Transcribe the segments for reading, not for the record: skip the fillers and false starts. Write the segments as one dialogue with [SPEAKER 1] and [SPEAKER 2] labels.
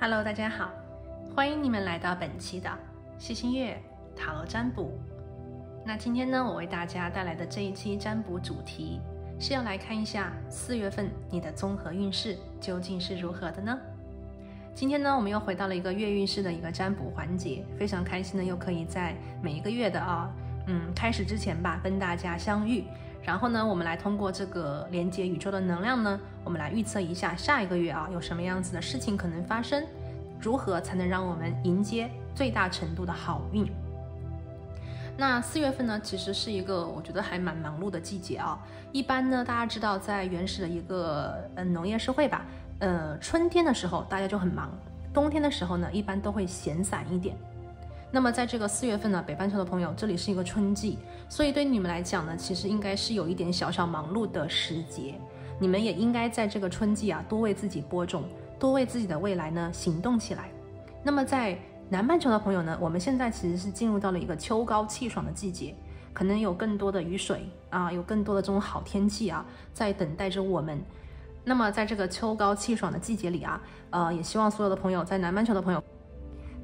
[SPEAKER 1] Hello， 大家好，欢迎你们来到本期的细心月塔罗占卜。那今天呢，我为大家带来的这一期占卜主题是要来看一下4月份你的综合运势究竟是如何的呢？今天呢，我们又回到了一个月运势的一个占卜环节，非常开心的又可以在每一个月的开始之前吧，跟大家相遇。然后呢，我们来通过这个连接宇宙的能量呢，我们来预测一下下一个月有什么样子的事情可能发生，如何才能让我们迎接最大程度的好运。那4月份呢，其实是一个我觉得还蛮忙碌的季节啊。一般呢，大家知道在原始的一个农业社会吧，春天的时候大家就很忙，冬天的时候呢，一般都会闲散一点。那么在这个4月份呢，北半球的朋友，这里是一个春季，所以对你们来讲呢，其实应该是有一点小小忙碌的时节。你们也应该在这个春季多为自己播种，多为自己的未来呢行动起来。那么在南半球的朋友呢，我们现在其实是进入到了一个秋高气爽的季节，可能有更多的雨水有更多的这种好天气在等待着我们。那么在这个秋高气爽的季节里也希望所有的朋友，在南半球的朋友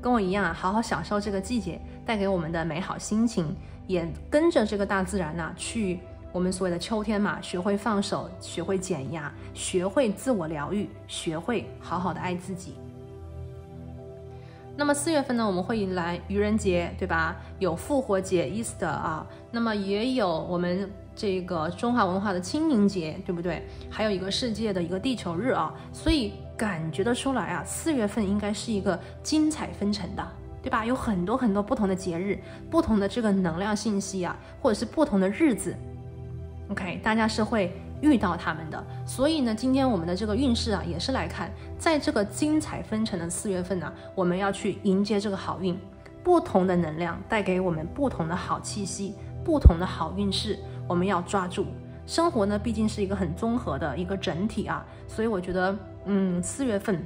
[SPEAKER 1] 跟我一样好好享受这个季节带给我们的美好心情，也跟着这个大自然去我们所谓的秋天嘛，学会放手，学会减压，学会自我疗愈，学会好好的爱自己。那么4月份呢，我们会迎来愚人节，对吧？有复活节 Easter 那么也有我们这个中华文化的清明节，对不对？还有一个世界的一个地球日所以感觉得出来4月份应该是一个精彩纷呈的，对吧？有很多很多不同的节日，不同的这个能量信息或者是不同的日子 ，OK， 大家是会遇到他们的。所以呢，今天我们的这个运势也是来看，在这个精彩纷呈的4月份我们要去迎接这个好运，不同的能量带给我们不同的好气息，不同的好运势，我们要抓住。生活呢，毕竟是一个很综合的一个整体所以我觉得4月份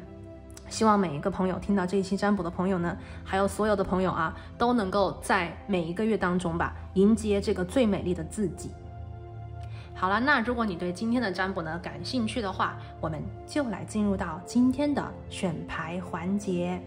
[SPEAKER 1] 希望每一个朋友听到这一期占卜的朋友呢，还有所有的朋友都能够在每一个月当中吧，迎接这个最美丽的自己。好了，那如果你对今天的占卜呢感兴趣的话，我们就来进入到今天的选牌环节。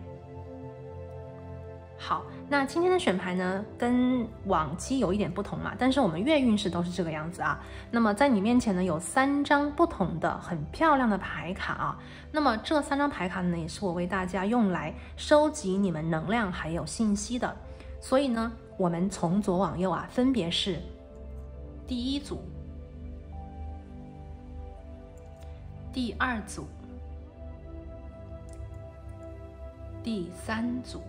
[SPEAKER 1] 好，那今天的选牌呢跟往期有一点不同嘛，但是我们月运势都是这个样子那么在你面前呢有3张不同的很漂亮的牌卡那么这3张牌卡呢也是我为大家用来收集你们能量还有信息的。所以呢，我们从左往右分别是第1组、第2组、第3组。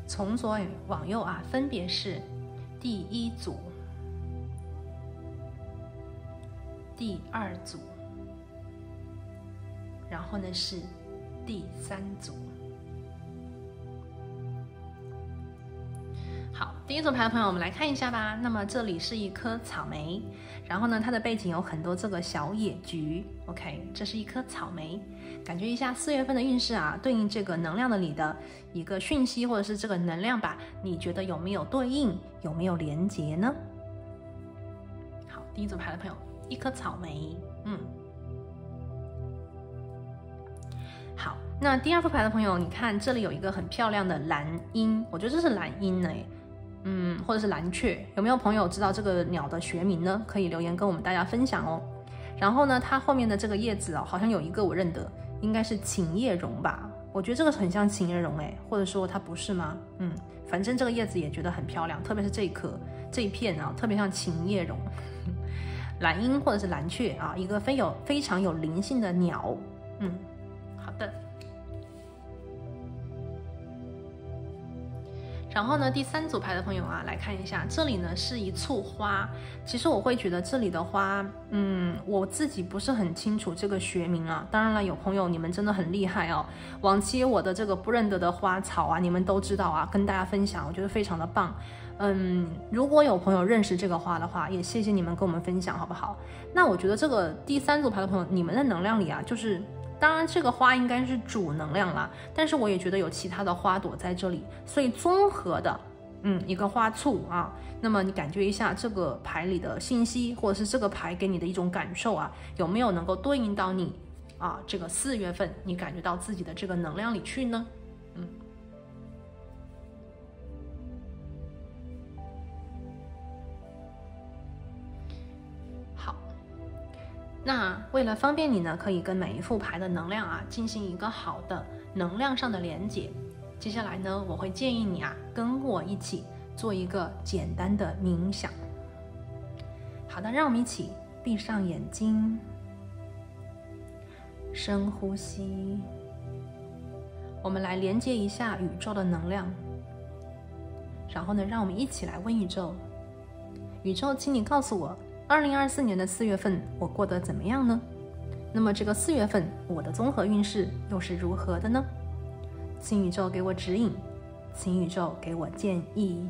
[SPEAKER 1] 从左往右分别是第1组、第2组，然后呢是第3组。好，第1组牌的朋友，我们来看一下吧。那么这里是一颗草莓，然后呢，它的背景有很多这个小野菊。OK， 这是一颗草莓，感觉一下4月份的运势对应这个能量的里的一个讯息，或者是这个能量吧，你觉得有没有对应，有没有连结呢？好，第1组牌的朋友，一颗草莓，好，那第2副牌的朋友，你看这里有一个很漂亮的蓝鹰，我觉得这是蓝鹰或者是蓝雀，有没有朋友知道这个鸟的学名呢？可以留言跟我们大家分享哦。然后呢，它后面的这个叶子好像有一个我认得，应该是琴叶榕吧？我觉得这个很像琴叶榕或者说它不是吗？反正这个叶子也觉得很漂亮，特别是这一片特别像琴叶榕。蓝鹰或者是蓝雀一个非常有灵性的鸟。好的。然后呢，第3组牌的朋友来看一下，这里呢是一簇花。其实我会觉得这里的花，我自己不是很清楚这个学名当然了，有朋友你们真的很厉害往期我的这个不认得的花草你们都知道跟大家分享，我觉得非常的棒。如果有朋友认识这个花的话，也谢谢你们跟我们分享，好不好？那我觉得这个第3组牌的朋友，你们的能量里就是当然这个花应该是主能量啦，但是我也觉得有其他的花朵在这里，所以综合的一个花簇那么你感觉一下这个牌里的信息，或者是这个牌给你的一种感受有没有能够对应到你这个4月份你感觉到自己的这个能量里去呢？好，那为了方便你呢，可以跟每一副牌的能量进行一个好的能量上的连接。接下来呢，我会建议你跟我一起做一个简单的冥想。好的，让我们一起闭上眼睛，深呼吸。我们来连接一下宇宙的能量，然后呢，让我们一起来问宇宙：宇宙，请你告诉我，2024年的4月份我过得怎么样呢？那么这个4月份我的综合运势又是如何的呢？请宇宙给我指引，请宇宙给我建议。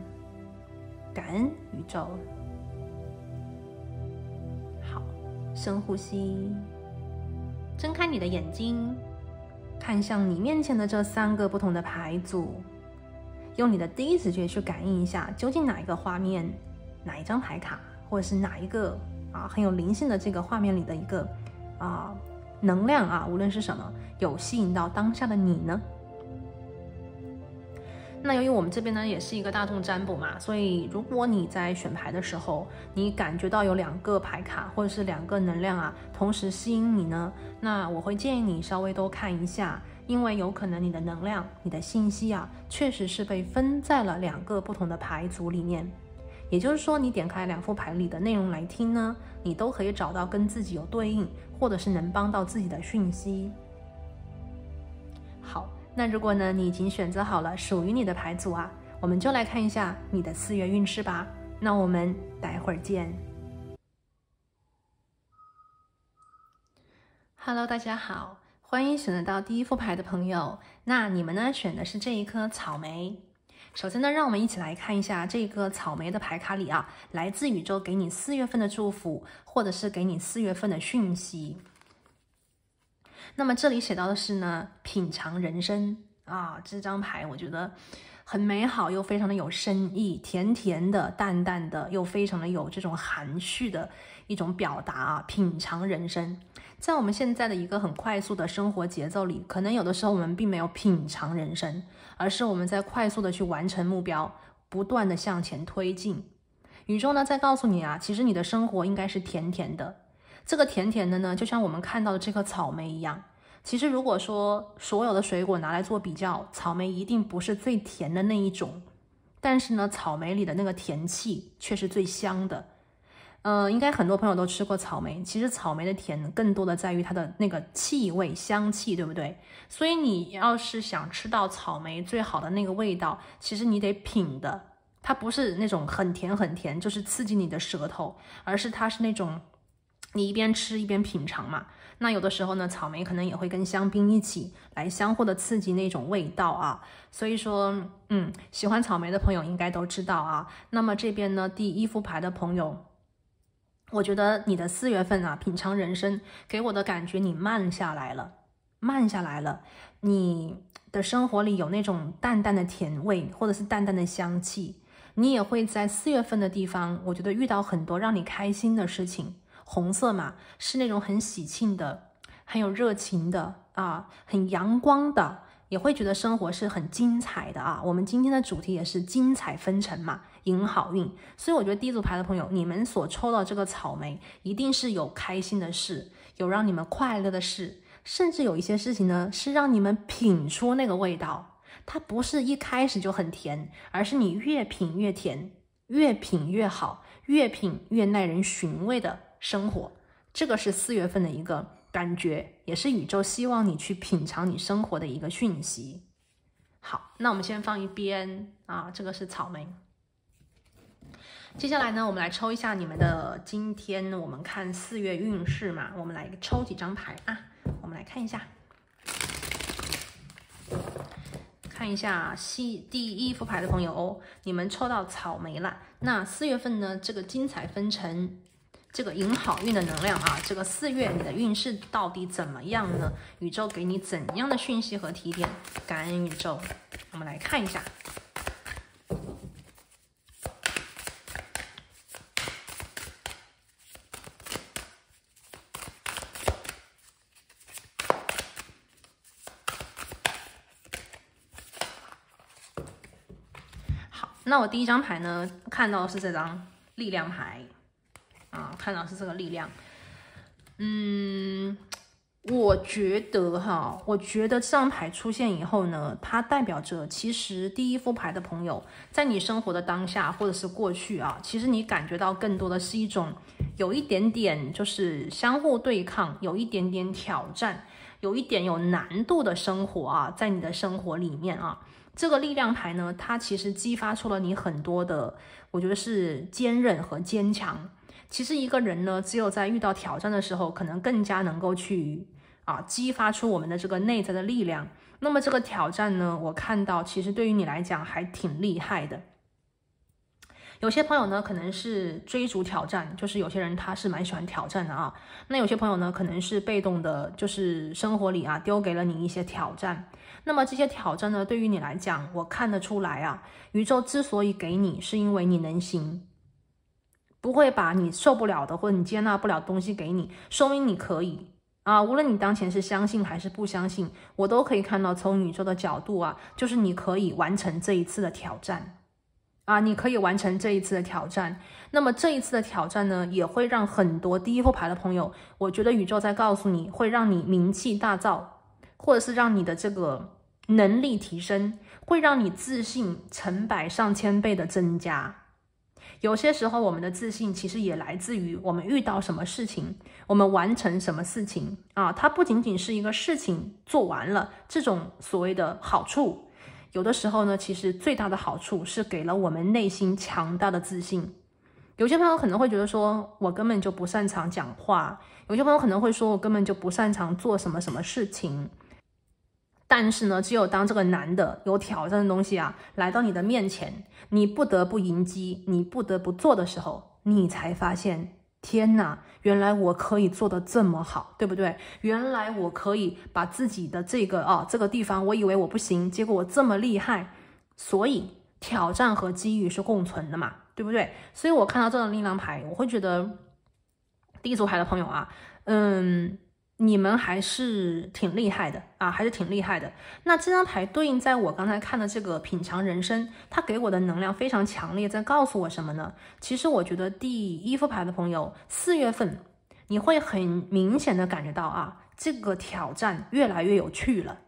[SPEAKER 1] 感恩宇宙。好，深呼吸，睁开你的眼睛，看向你面前的这3个不同的牌组，用你的第一直觉去感应一下，究竟哪一个画面，哪一张牌卡，或者是哪一个很有灵性的这个画面里的一个能量无论是什么，有吸引到当下的你呢？那由于我们这边呢也是一个大众占卜嘛，所以如果你在选牌的时候，你感觉到有2个牌卡或者是2个能量同时吸引你呢，那我会建议你稍微多看一下，因为有可能你的能量、你的信息确实是被分在了2个不同的牌组里面。也就是说，你点开2副牌里的内容来听呢，你都可以找到跟自己有对应，或者是能帮到自己的讯息。好，那如果呢你已经选择好了属于你的牌组我们就来看一下你的4月运势吧。那我们待会儿见。Hello， 大家好，欢迎选择到第1副牌的朋友。那你们呢选的是这一颗草莓。首先呢，让我们一起来看一下这个草莓的牌卡里来自宇宙给你4月份的祝福，或者是给你4月份的讯息。那么这里写到的是呢，品尝人生这张牌我觉得很美好，又非常的有深意，甜甜的、淡淡的，又非常的有这种含蓄的一种表达品尝人生。在我们现在的一个很快速的生活节奏里，可能有的时候我们并没有品尝人生，而是我们在快速的去完成目标，不断的向前推进。宇宙呢在告诉你其实你的生活应该是甜甜的。这个甜甜的呢，就像我们看到的这颗草莓一样。其实如果说所有的水果拿来做比较，草莓一定不是最甜的那一种，但是呢，草莓里的那个甜气却是最香的。应该很多朋友都吃过草莓，其实草莓的甜更多的在于它的那个气味、香气，对不对？所以你要是想吃到草莓最好的那个味道，其实你得品的，它不是那种很甜很甜，就是刺激你的舌头，而是它是那种你一边吃一边品尝嘛。那有的时候呢，草莓可能也会跟香槟一起来相互的刺激那种味道所以说喜欢草莓的朋友应该都知道那么这边呢，第1副牌的朋友，我觉得你的4月份品尝人生给我的感觉，你慢下来了，你的生活里有那种淡淡的甜味，或者是淡淡的香气，你也会在4月份的地方，我觉得遇到很多让你开心的事情。红色嘛，是那种很喜庆的，很有热情的很阳光的，也会觉得生活是很精彩的我们今天的主题也是精彩纷呈嘛，迎好运。所以我觉得第1组牌的朋友，你们所抽到这个草莓，一定是有开心的事，有让你们快乐的事，甚至有一些事情呢，是让你们品出那个味道。它不是一开始就很甜，而是你越品越甜，越品越好，越品越耐人寻味的生活。这个是4月份的一个感觉，也是宇宙希望你去品尝你生活的一个讯息。好，那我们先放一边这个是草莓。接下来呢，我们来抽一下你们的今天我们看4月运势嘛，我们来抽几张牌我们来看一下。看一下第1副牌的朋友你们抽到草莓了。那4月份呢，这个精彩纷呈，这个迎好运的能量这个4月你的运势到底怎么样呢？宇宙给你怎样的讯息和提点？感恩宇宙。我们来看一下。那我第一张牌呢，看到的是这张力量牌啊，看到是这个力量。我觉得这张牌出现以后呢，它代表着其实第一副牌的朋友，在你生活的当下或者是过去啊，其实你感觉到更多的是一种有一点点就是相互对抗，有一点点挑战，有一点有难度的生活啊，在你的生活里面啊，这个力量牌呢，它其实激发出了你很多的，我觉得是坚韧和坚强。其实一个人呢，只有在遇到挑战的时候，可能更加能够去激发出我们的这个内在的力量。那么这个挑战呢，我看到其实对于你来讲还挺厉害的。有些朋友呢，可能是追逐挑战，就是有些人他是蛮喜欢挑战的啊。那有些朋友呢，可能是被动的，就是生活里丢给了你一些挑战。那么这些挑战呢，对于你来讲，我看得出来宇宙之所以给你，是因为你能行。不会把你受不了的或者你接纳不了的东西给你，说明你可以无论你当前是相信还是不相信，我都可以看到从宇宙的角度就是你可以完成这一次的挑战你可以完成这一次的挑战。那么这一次的挑战呢，也会让很多第一副牌的朋友，我觉得宇宙在告诉你，会让你名气大噪，或者是让你的这个能力提升，会让你自信成百上千倍的增加。有些时候我们的自信其实也来自于我们遇到什么事情，我们完成什么事情它不仅仅是一个事情做完了这种所谓的好处，有的时候呢，其实最大的好处是给了我们内心强大的自信。有些朋友可能会觉得说，我根本就不擅长讲话，有些朋友可能会说，我根本就不擅长做什么什么事情。但是呢，只有当这个难的有挑战的东西来到你的面前，你不得不迎击，你不得不做的时候，你才发现，天哪，原来我可以做得这么好，对不对？原来我可以把自己的这个地方，我以为我不行，结果我这么厉害。所以挑战和机遇是共存的嘛，对不对？所以我看到这种力量牌，我会觉得第一组牌的朋友你们还是挺厉害的还是挺厉害的。那这张牌对应在我刚才看的这个品尝人生，它给我的能量非常强烈，在告诉我什么呢？其实我觉得第一副牌的朋友，4月份你会很明显的感觉到这个挑战越来越有趣了。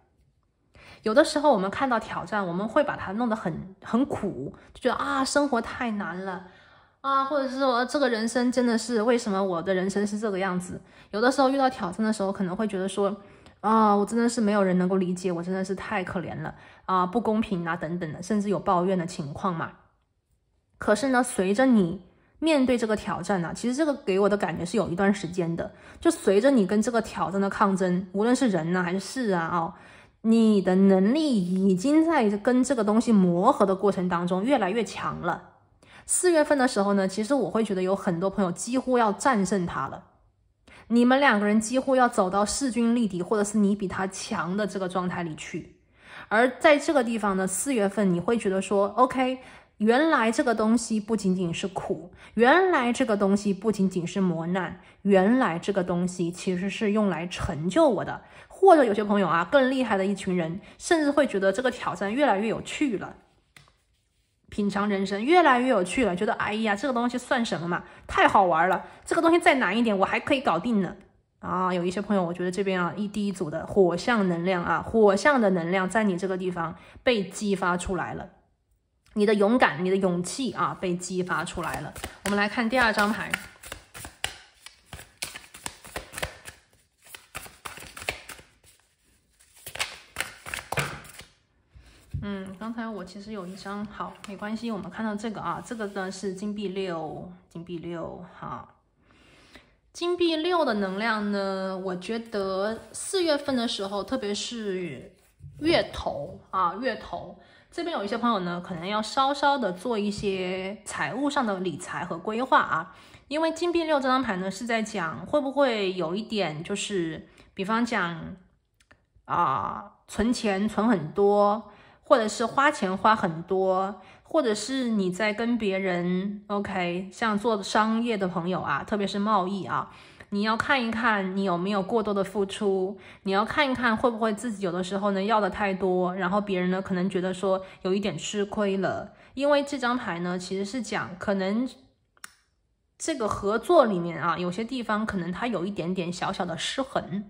[SPEAKER 1] 有的时候我们看到挑战，我们会把它弄得很苦，就觉得生活太难了或者是说这个人生真的是为什么我的人生是这个样子。有的时候遇到挑战的时候，可能会觉得说我真的是没有人能够理解我，真的是太可怜了不公平等等的，甚至有抱怨的情况嘛。可是呢，随着你面对这个挑战其实这个给我的感觉是有一段时间的，就随着你跟这个挑战的抗争，无论是人还是事你的能力已经在跟这个东西磨合的过程当中越来越强了。4月份的时候呢，其实我会觉得有很多朋友几乎要战胜他了，你们两个人几乎要走到势均力敌，或者是你比他强的这个状态里去。而在这个地方呢，4月份你会觉得说 OK， 原来这个东西不仅仅是苦，原来这个东西不仅仅是磨难，原来这个东西其实是用来成就我的。或者有些朋友更厉害的一群人，甚至会觉得这个挑战越来越有趣了，品尝人生越来越有趣了，觉得哎呀，这个东西算什么嘛，太好玩了，这个东西再难一点我还可以搞定呢有一些朋友，我觉得这边第一组的火象能量火象的能量在你这个地方被激发出来了，你的勇敢，你的勇气被激发出来了。我们来看第二张牌。刚才我其实有一张，好，没关系，我们看到这个这个呢是金币六，金币六金币六的能量呢，我觉得4月份的时候，特别是月头月头这边有一些朋友呢，可能要稍稍的做一些财务上的理财和规划因为金币六这张牌呢是在讲会不会有一点就是比方讲存钱存很多，或者是花钱花很多，或者是你在跟别人 OK 像做商业的朋友特别是贸易你要看一看你有没有过多的付出，你要看一看会不会自己有的时候呢要的太多，然后别人呢可能觉得说有一点吃亏了。因为这张牌呢其实是讲可能这个合作里面啊，有些地方可能它有一点点小小的失衡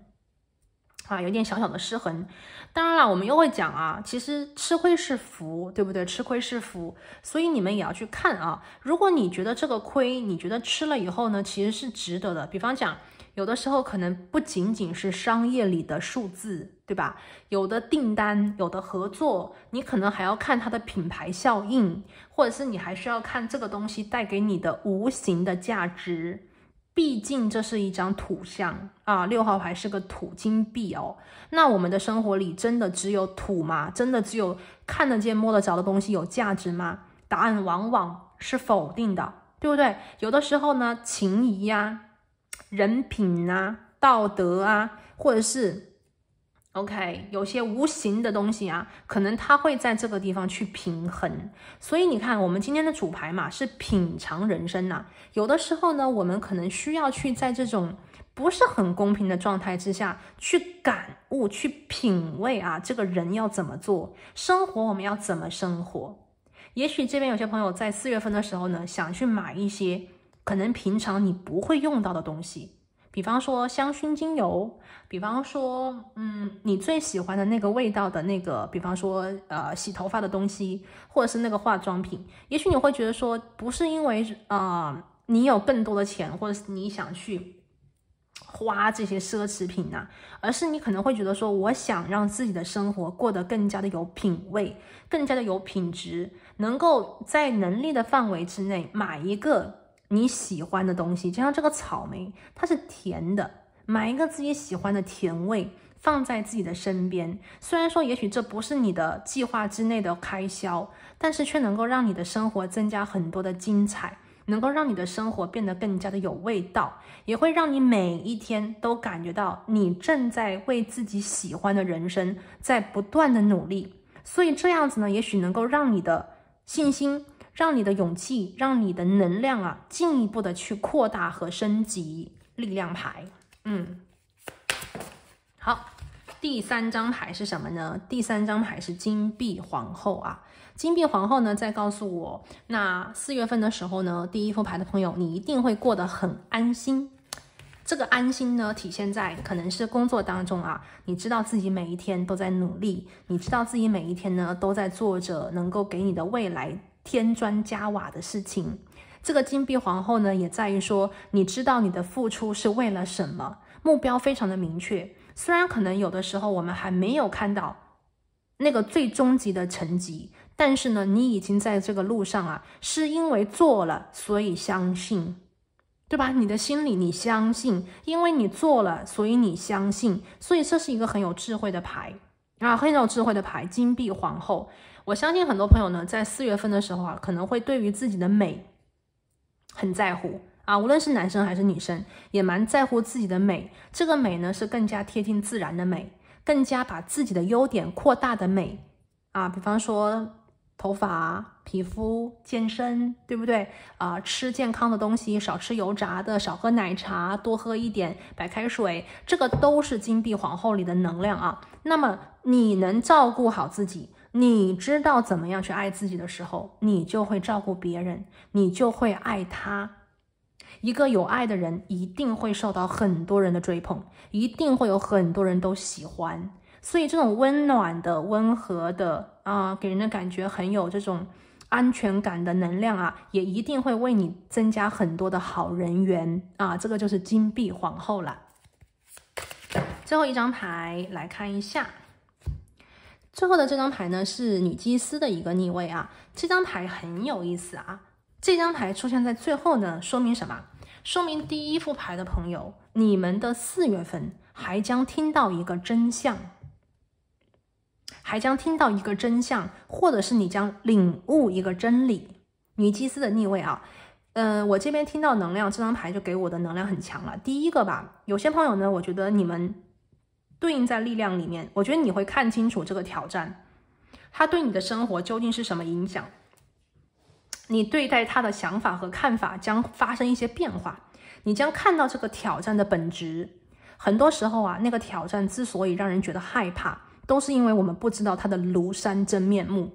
[SPEAKER 1] 啊，有点小小的失衡。当然了，我们又会讲啊，其实吃亏是福，对不对？吃亏是福，所以你们也要去看啊。如果你觉得这个亏，你觉得吃了以后呢，其实是值得的。比方讲，有的时候可能不仅仅是商业里的数字，对吧？有的订单，有的合作，你可能还要看它的品牌效应，或者是你还需要看这个东西带给你的无形的价值。毕竟这是一张土象啊，6号牌是个土金币哦。那我们的生活里真的只有土吗？真的只有看得见摸得着的东西有价值吗？答案往往是否定的，对不对？有的时候呢，情谊啊、人品啊、道德啊，或者是OK， 有些无形的东西啊，可能它会在这个地方去平衡。所以你看，我们今天的主牌嘛，是品尝人生呐。有的时候呢，我们可能需要去在这种不是很公平的状态之下，去感悟、去品味啊，这个人要怎么做，生活我们要怎么生活。也许这边有些朋友在4月份的时候呢，想去买一些可能平常你不会用到的东西。比方说香薰精油，比方说你最喜欢的那个味道的那个，比方说洗头发的东西，或者是那个化妆品。也许你会觉得说，不是因为你有更多的钱，或者是你想去花这些奢侈品啊，而是你可能会觉得说，我想让自己的生活过得更加的有品味，更加的有品质，能够在能力的范围之内买一个你喜欢的东西，就像这个草莓，它是甜的，买一个自己喜欢的甜味放在自己的身边。虽然说也许这不是你的计划之内的开销，但是却能够让你的生活增加很多的精彩，能够让你的生活变得更加的有味道，也会让你每一天都感觉到你正在为自己喜欢的人生在不断的努力。所以这样子呢，也许能够让你的信心，让你的勇气，让你的能量啊，进一步的去扩大和升级。力量牌，好，第3张牌是什么呢？第3张牌是金币皇后啊。金币皇后呢，在告诉我，那4月份的时候呢，第一副牌的朋友，你一定会过得很安心。这个安心呢，体现在可能是工作当中啊，你知道自己每一天都在努力，你知道自己每一天呢都在做着能够给你的未来添砖加瓦的事情。这个金币皇后呢，也在于说，你知道你的付出是为了什么，目标非常的明确。虽然可能有的时候我们还没有看到那个最终极的成绩，但是呢，你已经在这个路上啊，是因为做了，所以相信，对吧？你的心里你相信，因为你做了，所以你相信，所以这是一个很有智慧的牌啊，很有智慧的牌，金币皇后。我相信很多朋友呢，在4月份的时候啊，可能会对于自己的美很在乎啊，无论是男生还是女生，也蛮在乎自己的美。这个美呢，是更加贴近自然的美，更加把自己的优点扩大的美啊，比方说头发、皮肤、健身，对不对啊？吃健康的东西，少吃油炸的，少喝奶茶，多喝一点白开水，这个都是金币皇后里的能量啊。那么你能照顾好自己，你知道怎么样去爱自己的时候，你就会照顾别人，你就会爱他。一个有爱的人一定会受到很多人的追捧，一定会有很多人都喜欢。所以这种温暖的、温和的给人的感觉很有这种安全感的能量啊，也一定会为你增加很多的好人缘啊。这个就是金币皇后啦。最后一张牌来看一下，最后的这张牌呢是女祭司的一个逆位啊。这张牌很有意思啊，这张牌出现在最后呢，说明什么？说明第一副牌的朋友，你们的4月份还将听到一个真相，还将听到一个真相，或者是你将领悟一个真理。女祭司的逆位啊，我这边听到能量，这张牌就给我的能量很强了。第一个吧，有些朋友呢，我觉得你们对应在力量里面，我觉得你会看清楚这个挑战，它对你的生活究竟是什么影响，你对待它的想法和看法将发生一些变化。你将看到这个挑战的本质。很多时候啊，那个挑战之所以让人觉得害怕，都是因为我们不知道它的庐山真面目。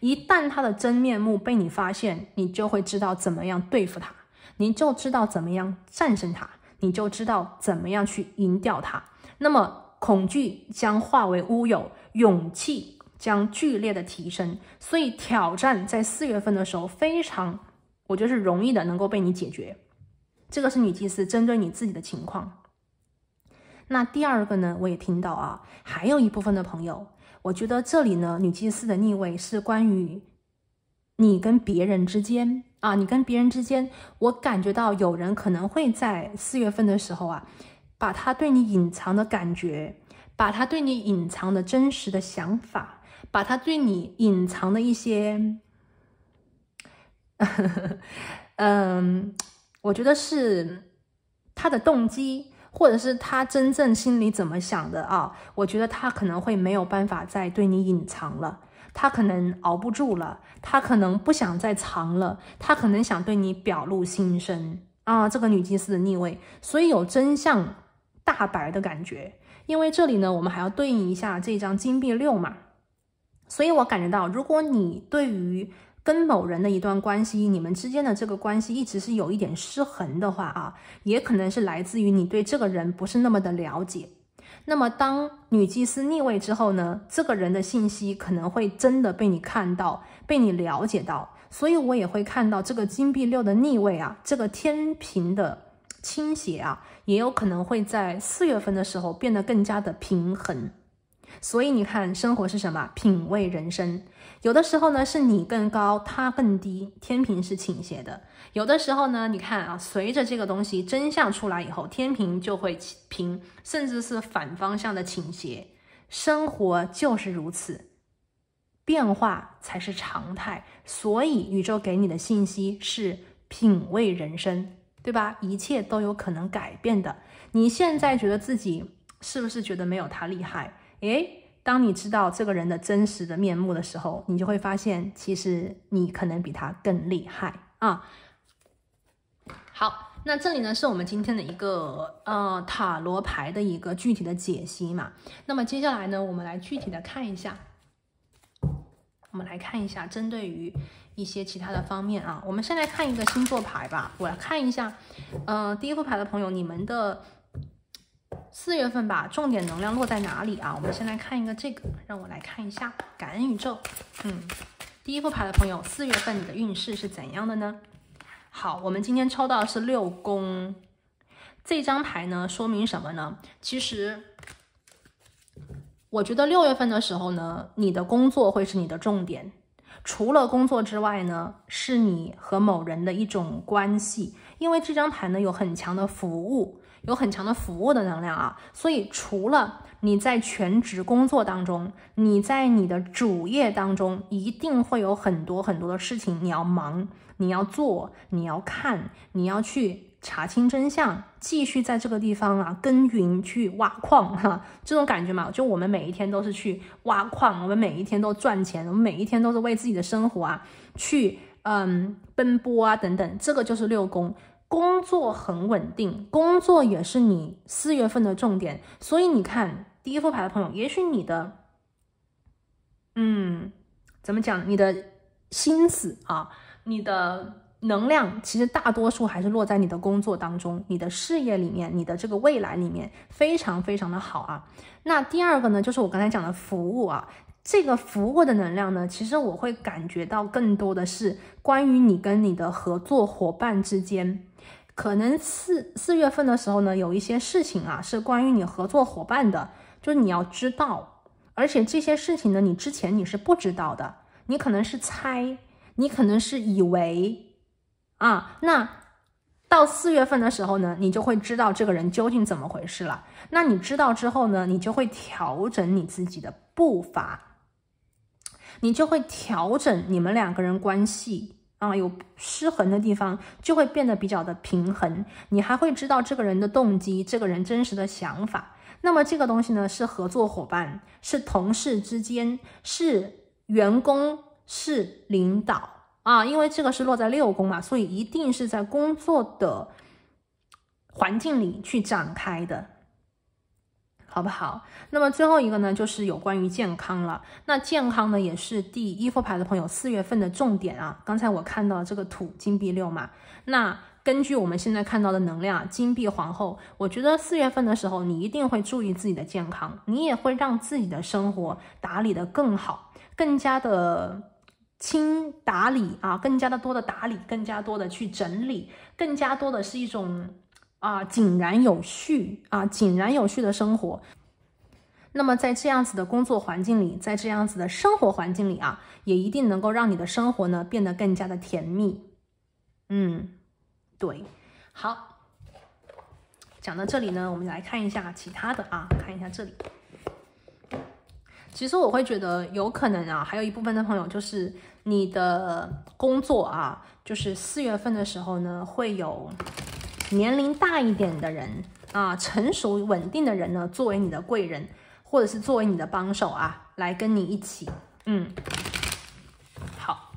[SPEAKER 1] 一旦它的真面目被你发现，你就会知道怎么样对付它，你就知道怎么样战胜它，你就知道怎么样去赢掉它。那么恐惧将化为乌有，勇气将剧烈的提升。所以挑战在4月份的时候非常，我觉得是容易的能够被你解决。这个是女祭司针对你自己的情况。那第二个呢，我也听到啊，还有一部分的朋友，我觉得这里呢，女祭司的逆位是关于你跟别人之间啊，你跟别人之间，我感觉到有人可能会在4月份的时候啊，把他对你隐藏的感觉，把他对你隐藏的真实的想法，把他对你隐藏的一些我觉得是他的动机，或者是他真正心里怎么想的啊，我觉得他可能会没有办法再对你隐藏了，他可能熬不住了，他可能不想再藏了，他可能想对你表露心声啊，这个女祭司的逆位，所以有真相大白的感觉。因为这里呢，我们还要对应一下这张金币6嘛，所以我感觉到，如果你对于跟某人的一段关系，你们之间的这个关系一直是有一点失衡的话啊，也可能是来自于你对这个人不是那么的了解。那么当女祭司逆位之后呢，这个人的信息可能会真的被你看到，被你了解到。所以我也会看到这个金币6的逆位啊，这个天平的倾斜啊，也有可能会在4月份的时候变得更加的平衡。所以你看，生活是什么？品味人生。有的时候呢，是你更高，他更低，天平是倾斜的。有的时候呢，你看啊，随着这个东西真相出来以后，天平就会平，甚至是反方向的倾斜。生活就是如此，变化才是常态。所以宇宙给你的信息是品味人生，对吧？一切都有可能改变的。你现在觉得自己是不是觉得没有他厉害？当你知道这个人的真实的面目的时候，你就会发现其实你可能比他更厉害啊。好，那这里呢是我们今天的一个塔罗牌的一个具体的解析嘛。那么接下来呢，我们来具体的看一下，针对于一些其他的方面啊。我们先来看一个星座牌吧，我来看一下第一副牌的朋友，你们的4月份吧，重点能量落在哪里啊？我们先来看一个这个，让我来看一下感恩宇宙。第一副牌的朋友，4月份你的运势是怎样的呢？好，我们今天抽到的是6宫，这张牌呢说明什么呢？其实我觉得6月份的时候呢，你的工作会是你的重点，除了工作之外呢，是你和某人的一种关系，因为这张牌呢有很强的服务，有很强的服务的能量啊，所以除了你在全职工作当中，你在你的主业当中，一定会有很多很多的事情你要忙，你要做，你要看，你要去查清真相，继续在这个地方啊耕耘去挖矿哈，这种感觉嘛，就我们每一天都是去挖矿，我们每一天都赚钱，我们每一天都是为自己的生活啊去奔波啊等等，这个就是6宫。工作很稳定，工作也是你4月份的重点，所以你看第一副牌的朋友，也许你的怎么讲，你的心思啊，你的能量其实大多数还是落在你的工作当中，你的事业里面，你的这个未来里面，非常非常的好啊。那第二个呢，就是我刚才讲的服务啊，这个服务的能量呢，其实我会感觉到更多的是关于你跟你的合作伙伴之间，可能四月份的时候呢，有一些事情啊是关于你合作伙伴的，就是你要知道，而且这些事情呢，你之前你是不知道的，你可能是猜，你可能是以为啊，那到4月份的时候呢，你就会知道这个人究竟怎么回事了。那你知道之后呢，你就会调整你自己的步伐，你就会调整你们2个人关系有失衡的地方就会变得比较的平衡，你还会知道这个人的动机，这个人真实的想法。那么这个东西呢，是合作伙伴，是同事之间，是员工，是领导因为这个是落在6宫嘛，所以一定是在工作的环境里去展开的，好不好？那么最后一个呢，就是有关于健康了。那健康呢，也是第一副牌的朋友4月份的重点啊。刚才我看到这个土金币6嘛，那根据我们现在看到的能量，金币皇后，我觉得4月份的时候，你一定会注意自己的健康，你也会让自己的生活打理得更好，更加的轻打理啊，更加的多的打理，更加多的去整理，更加多的是一种井然有序井然有序的生活。那么在这样子的工作环境里，在这样子的生活环境里也一定能够让你的生活呢变得更加的甜蜜。对，好，讲到这里呢，我们来看一下其他的看一下这里。其实我会觉得有可能还有一部分的朋友就是你的工作就是4月份的时候呢，会有年龄大一点的人成熟稳定的人呢，作为你的贵人，或者是作为你的帮手来跟你一起。好，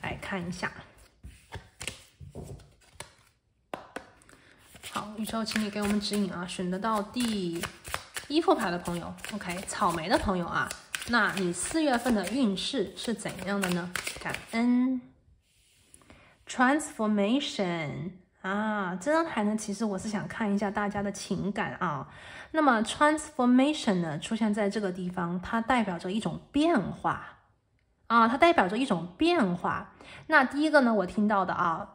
[SPEAKER 1] 来看一下。好，宇宙，请你给我们指引选得到第1副牌的朋友 ，OK， 草莓的朋友那你4月份的运势是怎样的呢？感恩 ，transformation。这张牌呢，其实我是想看一下大家的情感那么 transformation 呢，出现在这个地方，它代表着一种变化它代表着一种变化。那第一个呢，我听到的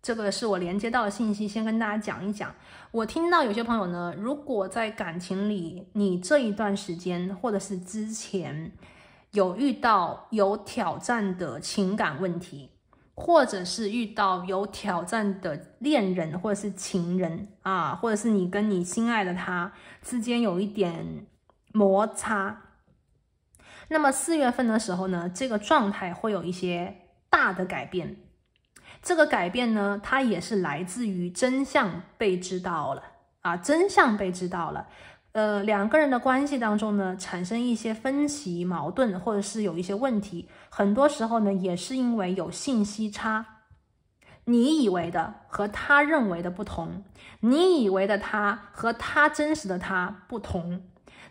[SPEAKER 1] 这个是我连接到的信息，先跟大家讲一讲。我听到有些朋友呢，如果在感情里，你这一段时间或者是之前有遇到有挑战的情感问题，或者是遇到有挑战的恋人或者是情人或者是你跟你心爱的他之间有一点摩擦，那么4月份的时候呢，这个状态会有一些大的改变。这个改变呢，它也是来自于真相被知道了真相被知道了。两个人的关系当中呢，产生一些分歧、矛盾，或者是有一些问题，很多时候呢，也是因为有信息差。你以为的和他认为的不同，你以为的他和他真实的他不同。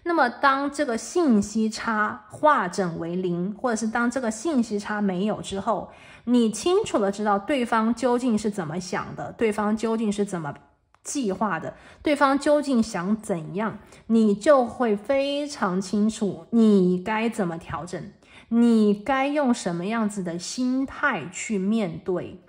[SPEAKER 1] 那么当这个信息差化整为零，或者是当这个信息差没有之后，你清楚的知道对方究竟是怎么想的，对方究竟是怎么计划的，对方究竟想怎样，你就会非常清楚你该怎么调整，你该用什么样子的心态去面对。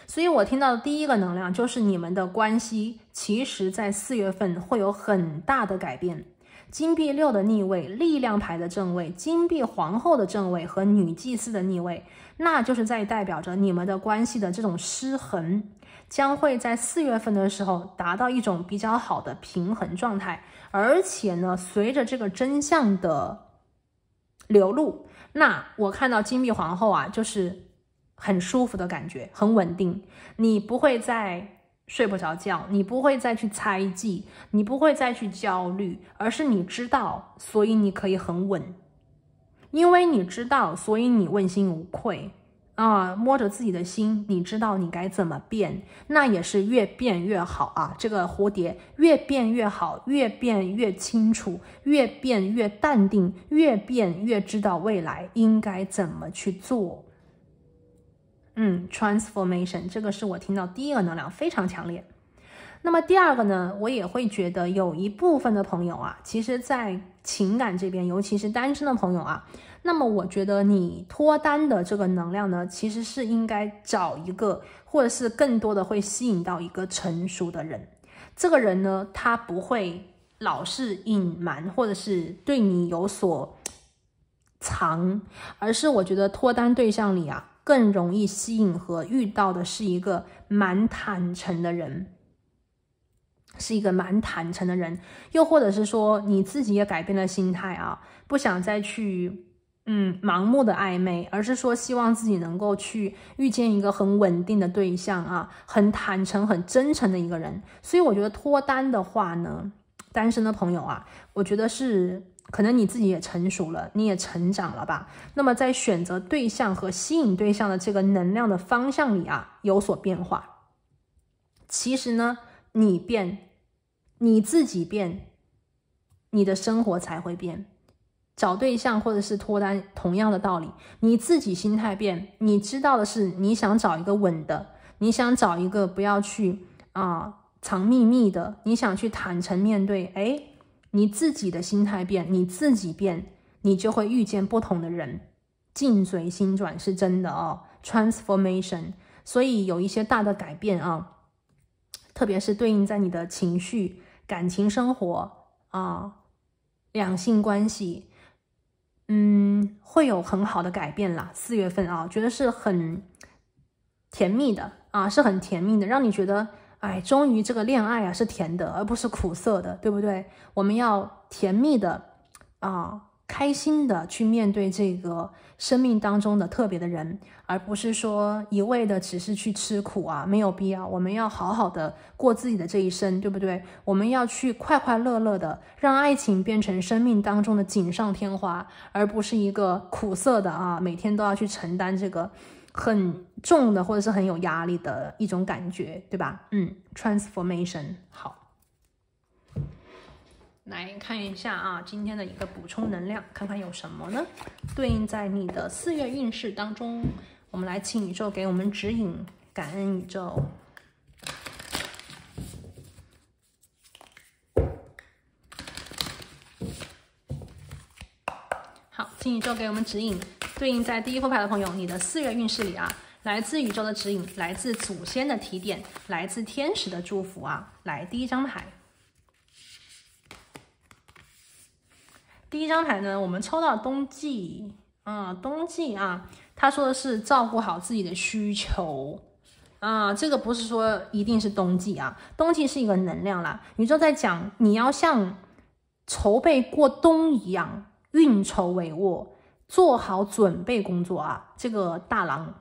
[SPEAKER 1] 所以我听到的第一个能量就是你们的关系其实在4月份会有很大的改变。金币6的逆位，力量牌的正位，金币皇后的正位和女祭司的逆位，那就是在代表着你们的关系的这种失衡将会在4月份的时候达到一种比较好的平衡状态。而且呢，随着这个真相的流露，那我看到金币皇后就是很舒服的感觉，很稳定，你不会再睡不着觉，你不会再去猜忌，你不会再去焦虑，而是你知道，所以你可以很稳。因为你知道，所以你问心无愧摸着自己的心，你知道你该怎么变，那也是越变越好这个蝴蝶越变越好，越变越清楚，越变越淡定，越变越知道未来应该怎么去做。transformation 这个是我听到第一个能量，非常强烈。那么第二个呢，我也会觉得有一部分的朋友其实在情感这边，尤其是单身的朋友那么我觉得你脱单的这个能量呢，其实是应该找一个，或者是更多的会吸引到一个成熟的人。这个人呢，他不会老是隐瞒，或者是对你有所藏，而是我觉得脱单对象里更容易吸引和遇到的是一个蛮坦诚的人，又或者是说你自己也改变了心态不想再去盲目的暧昧，而是说希望自己能够去遇见一个很稳定的对象很坦诚很真诚的一个人。所以我觉得脱单的话呢，单身的朋友我觉得是可能你自己也成熟了，你也成长了吧，那么在选择对象和吸引对象的这个能量的方向里有所变化。其实呢，你变，你自己变，你的生活才会变。找对象或者是脱单，同样的道理，你自己心态变，你知道的是你想找一个稳的，你想找一个不要去藏秘密的，你想去坦诚面对，你自己的心态变，你自己变，你就会遇见不同的人。境随心转是真的哦 ，transformation。所以有一些大的改变啊，特别是对应在你的情绪、感情生活两性关系。会有很好的改变啦。4月份觉得是很甜蜜的是很甜蜜的，让你觉得终于这个恋爱是甜的，而不是苦涩的，对不对？我们要甜蜜的开心的去面对这个生命当中的特别的人，而不是说一味的只是去吃苦没有必要。我们要好好的过自己的这一生，对不对？我们要去快快乐乐的让爱情变成生命当中的锦上添花，而不是一个苦涩的每天都要去承担这个很重的或者是很有压力的一种感觉，对吧？transformation。 好，来看一下今天的一个补充能量，看看有什么呢？对应在你的4月运势当中，我们来请宇宙给我们指引，感恩宇宙。好，请宇宙给我们指引，对应在第一副牌的朋友，你的4月运势里来自宇宙的指引，来自祖先的提点，来自天使的祝福来，第一张牌。第一张牌呢，我们抽到冬季冬季他说的是照顾好自己的需求这个不是说一定是冬季冬季是一个能量啦。宇宙在讲你要像筹备过冬一样，运筹帷幄，做好准备工作这个大郎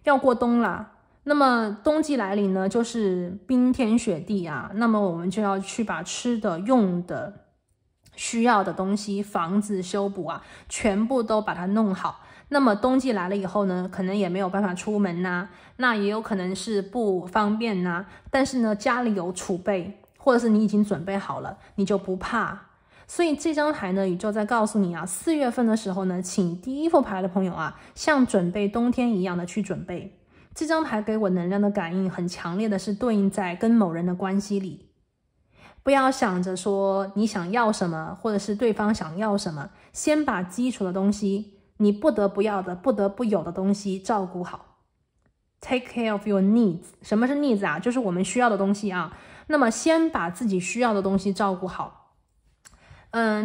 [SPEAKER 1] 要过冬啦。那么冬季来临呢，就是冰天雪地那么我们就要去把吃的用的需要的东西，房子修补全部都把它弄好。那么冬季来了以后呢，可能也没有办法出门那也有可能是不方便但是呢，家里有储备，或者是你已经准备好了，你就不怕。所以这张牌呢，宇宙在告诉你4月份的时候呢，请第一副牌的朋友像准备冬天一样的去准备。这张牌给我能量的感应很强烈的是对应在跟某人的关系里。不要想着说你想要什么，或者是对方想要什么，先把基础的东西，你不得不要的、不得不有的东西照顾好。Take care of your needs。 什么是 needs 就是我们需要的东西那么先把自己需要的东西照顾好。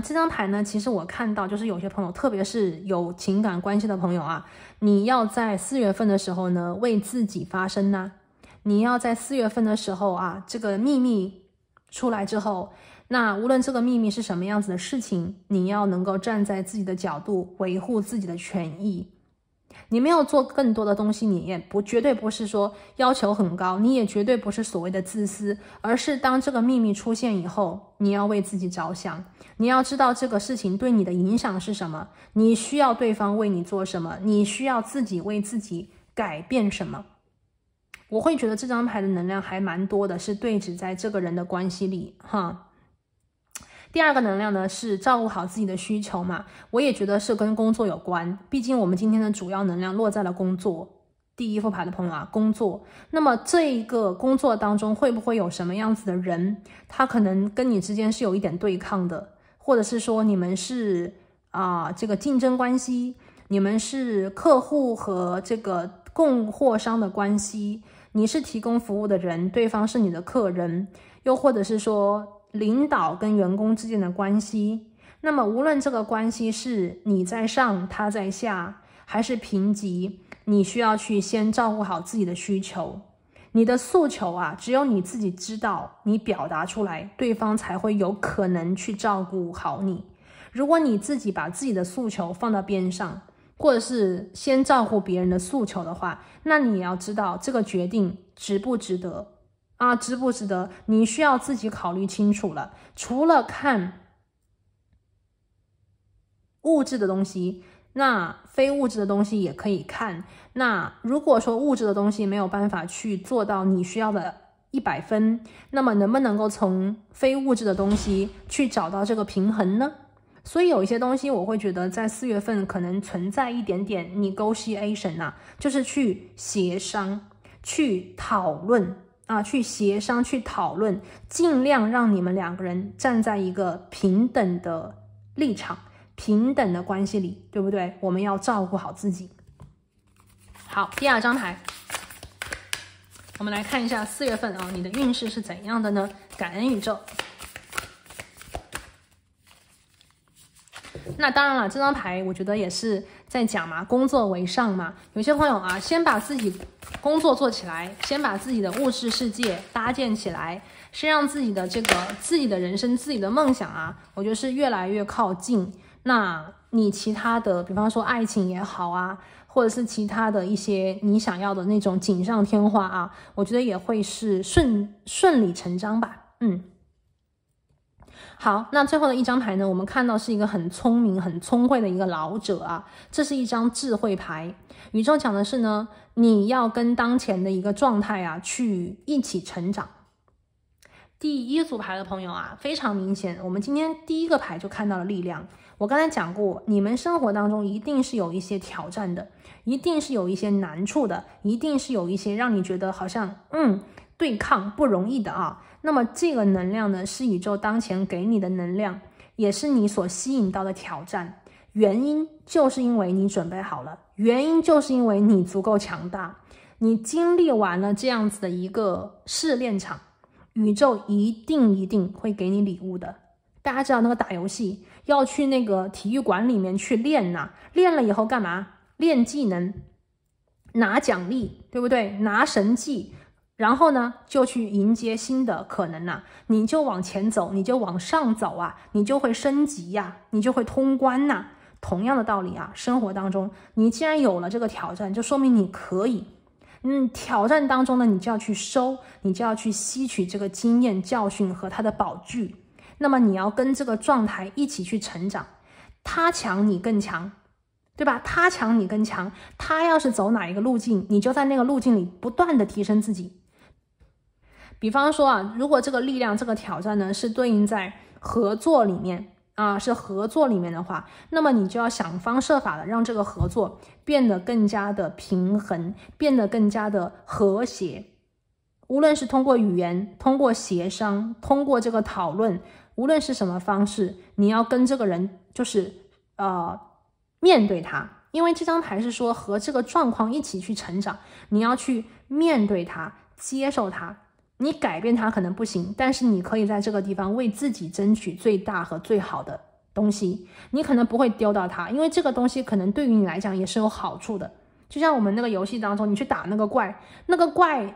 [SPEAKER 1] 这张牌呢，其实我看到就是有些朋友，特别是有情感关系的朋友你要在4月份的时候呢，为自己发声你要在4月份的时候这个秘密出来之后，那无论这个秘密是什么样子的事情，你要能够站在自己的角度维护自己的权益。你没有做更多的东西，你也绝对不是说要求很高，你也绝对不是所谓的自私，而是当这个秘密出现以后，你要为自己着想，你要知道这个事情对你的影响是什么，你需要对方为你做什么，你需要自己为自己改变什么。我会觉得这张牌的能量还蛮多的，是对指在这个人的关系里第二个能量呢，是照顾好自己的需求我也觉得是跟工作有关，毕竟我们今天的主要能量落在了工作。第一副牌的朋友工作，那么这一个工作当中会不会有什么样子的人，他可能跟你之间是有一点对抗的，或者是说你们是这个竞争关系，你们是客户和这个供货商的关系，你是提供服务的人，对方是你的客人，又或者是说领导跟员工之间的关系。那么无论这个关系是你在上他在下，还是平级，你需要去先照顾好自己的需求。你的诉求只有你自己知道，你表达出来，对方才会有可能去照顾好你。如果你自己把自己的诉求放到边上，或者是先照顾别人的诉求的话，那你也要知道这个决定值不值得值不值得，你需要自己考虑清楚了。除了看物质的东西，那非物质的东西也可以看。那如果说物质的东西没有办法去做到你需要的100分，那么能不能够从非物质的东西去找到这个平衡呢？所以有一些东西我会觉得在4月份可能存在一点点 negotiation 啊，就是去协商、去讨论啊，去协商、去讨论，尽量让你们2个人站在一个平等的立场、平等的关系里，对不对？我们要照顾好自己。好，第2张牌，我们来看一下4月份啊，你的运势是怎样的呢？感恩宇宙。那当然了，这张牌我觉得也是在讲嘛，工作为上嘛。有些朋友啊，先把自己工作做起来，先把自己的物质世界搭建起来，先让自己的自己的人生、自己的梦想啊，我觉得是越来越靠近。那你其他的，比方说爱情也好啊，或者是其他的一些你想要的那种锦上添花啊，我觉得也会是顺理成章吧。好，那最后的1张牌呢，我们看到是一个很聪明、很聪慧的一个老者啊，这是一张智慧牌。宇宙讲的是呢，你要跟当前的一个状态啊，去一起成长。第1组牌的朋友啊，非常明显，我们今天第1个牌就看到了力量。我刚才讲过，你们生活当中一定是有一些挑战的，一定是有一些难处的，一定是有一些让你觉得好像对抗不容易的啊。那么这个能量呢，是宇宙当前给你的能量，也是你所吸引到的挑战。原因就是因为你准备好了，原因就是因为你足够强大，你经历完了这样子的一个试炼场，宇宙一定会给你礼物的。大家知道那个打游戏要去那个体育馆里面去练啊，练了以后干嘛？练技能，拿奖励，对不对？拿神技。然后呢，就去迎接新的可能啊，你就往前走，你就往上走啊，你就会升级呀，你就会通关呐。同样的道理啊，生活当中，你既然有了这个挑战，就说明你可以。挑战当中呢，你就要去收，你就要去吸取这个经验教训和它的宝具。那么你要跟这个状态一起去成长，他强你更强，对吧？他强你更强，他要是走哪一个路径，你就在那个路径里不断的提升自己。比方说啊，如果这个力量、这个挑战呢是对应在合作里面啊，是合作里面的话，那么你就要想方设法的让这个合作变得更加的平衡，变得更加的和谐。无论是通过语言、通过协商、通过这个讨论，无论是什么方式，你要跟这个人就是面对他，因为这张牌是说和这个状况一起去成长，你要去面对他，接受他。你改变它可能不行，但是你可以在这个地方为自己争取最大和最好的东西。你可能不会丢到它，因为这个东西可能对于你来讲也是有好处的。就像我们那个游戏当中，你去打那个怪，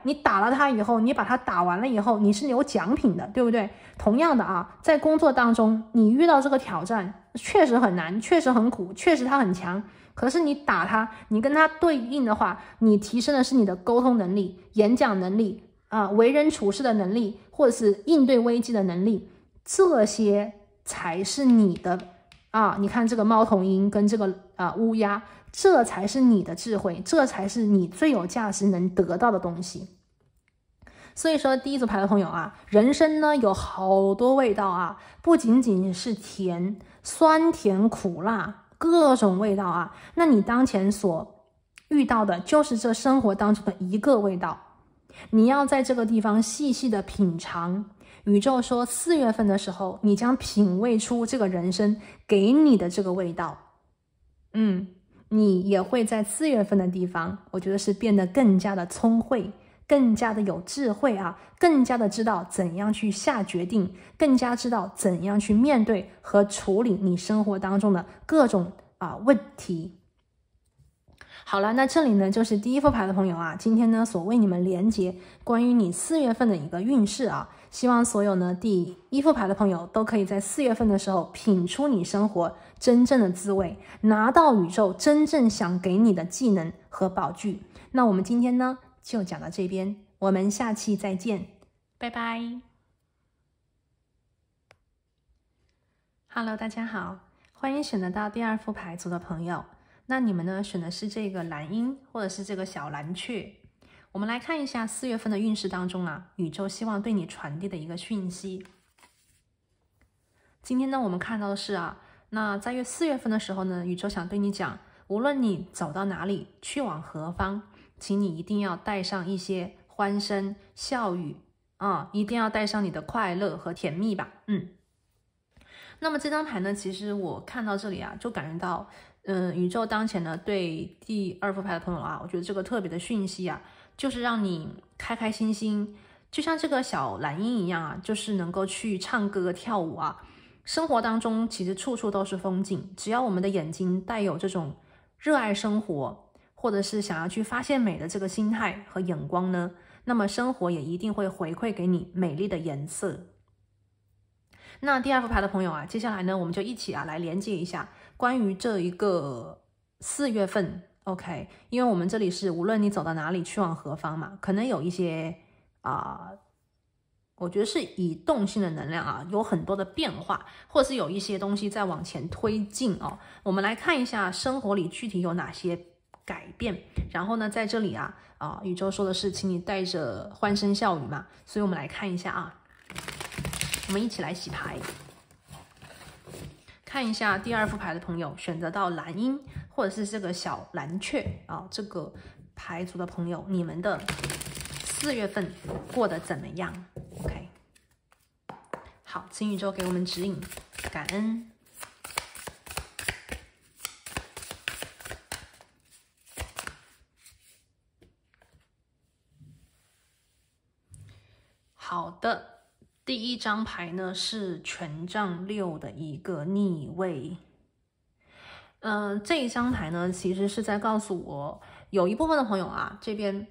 [SPEAKER 1] 你打了它以后，你把它打完了以后，你是有奖品的，对不对？同样的啊，在工作当中，你遇到这个挑战确实很难，确实很苦，确实它很强。可是你打它，你跟它对应的话，你提升的是你的沟通能力、演讲能力。为人处事的能力，或者是应对危机的能力，这些才是你的你看这个猫头鹰跟这个乌鸦，这才是你的智慧，这才是你最有价值能得到的东西。所以说，第1组牌的朋友啊，人生呢有好多味道啊，不仅仅是甜、酸甜苦辣各种味道啊，那你当前所遇到的就是这生活当中的一个味道。你要在这个地方细细的品尝，宇宙说4月份的时候，你将品味出这个人生给你的这个味道。你也会在4月份的地方，我觉得是变得更加的聪慧，更加的有智慧啊，更加的知道怎样去下决定，更加知道怎样去面对和处理你生活当中的各种问题。好了，那这里呢就是第1副牌的朋友啊，今天呢所为你们连接关于你4月份的一个运势啊，希望所有呢第1副牌的朋友都可以在4月份的时候品出你生活真正的滋味，拿到宇宙真正想给你的技能和宝具。那我们今天呢就讲到这边，我们下期再见，拜拜。Hello， 大家好，欢迎选得到第2副牌组的朋友。那你们呢选的是这个蓝鹰或者是这个小蓝雀，我们来看一下4月份的运势当中啊，宇宙希望对你传递的一个讯息。今天呢，我们看到的是啊，那在4月份的时候呢，宇宙想对你讲，无论你走到哪里，去往何方，请你一定要带上一些欢声笑语啊，一定要带上你的快乐和甜蜜吧。那么这张牌呢，其实我看到这里啊，就感觉到，宇宙当前呢对第2副牌的朋友啊，我觉得这个特别的讯息啊，就是让你开开心心，就像这个小蓝鹰一样啊，就是能够去唱歌跳舞啊。生活当中其实处处都是风景，只要我们的眼睛带有这种热爱生活，或者是想要去发现美的这个心态和眼光呢，那么生活也一定会回馈给你美丽的颜色。那第2副牌的朋友啊，接下来呢，我们就一起来连接一下关于这一个4月份 ，OK？ 因为我们这里是无论你走到哪里，去往何方嘛，可能有一些我觉得是移动性的能量啊，有很多的变化，或者是有一些东西在往前推进哦。我们来看一下生活里具体有哪些改变，然后呢，在这里宇宙说的是，请你带着欢声笑语嘛，所以我们来看一下啊。我们一起来洗牌，看一下第2副牌的朋友选择到蓝鹰或者是这个小蓝雀啊，这个牌组的朋友，你们的4月份过得怎么样 ？OK， 好，请宇宙给我们指引，感恩。好的。第1张牌呢是权杖6的一个逆位，这一张牌呢其实是在告诉我，有一部分的朋友啊，这边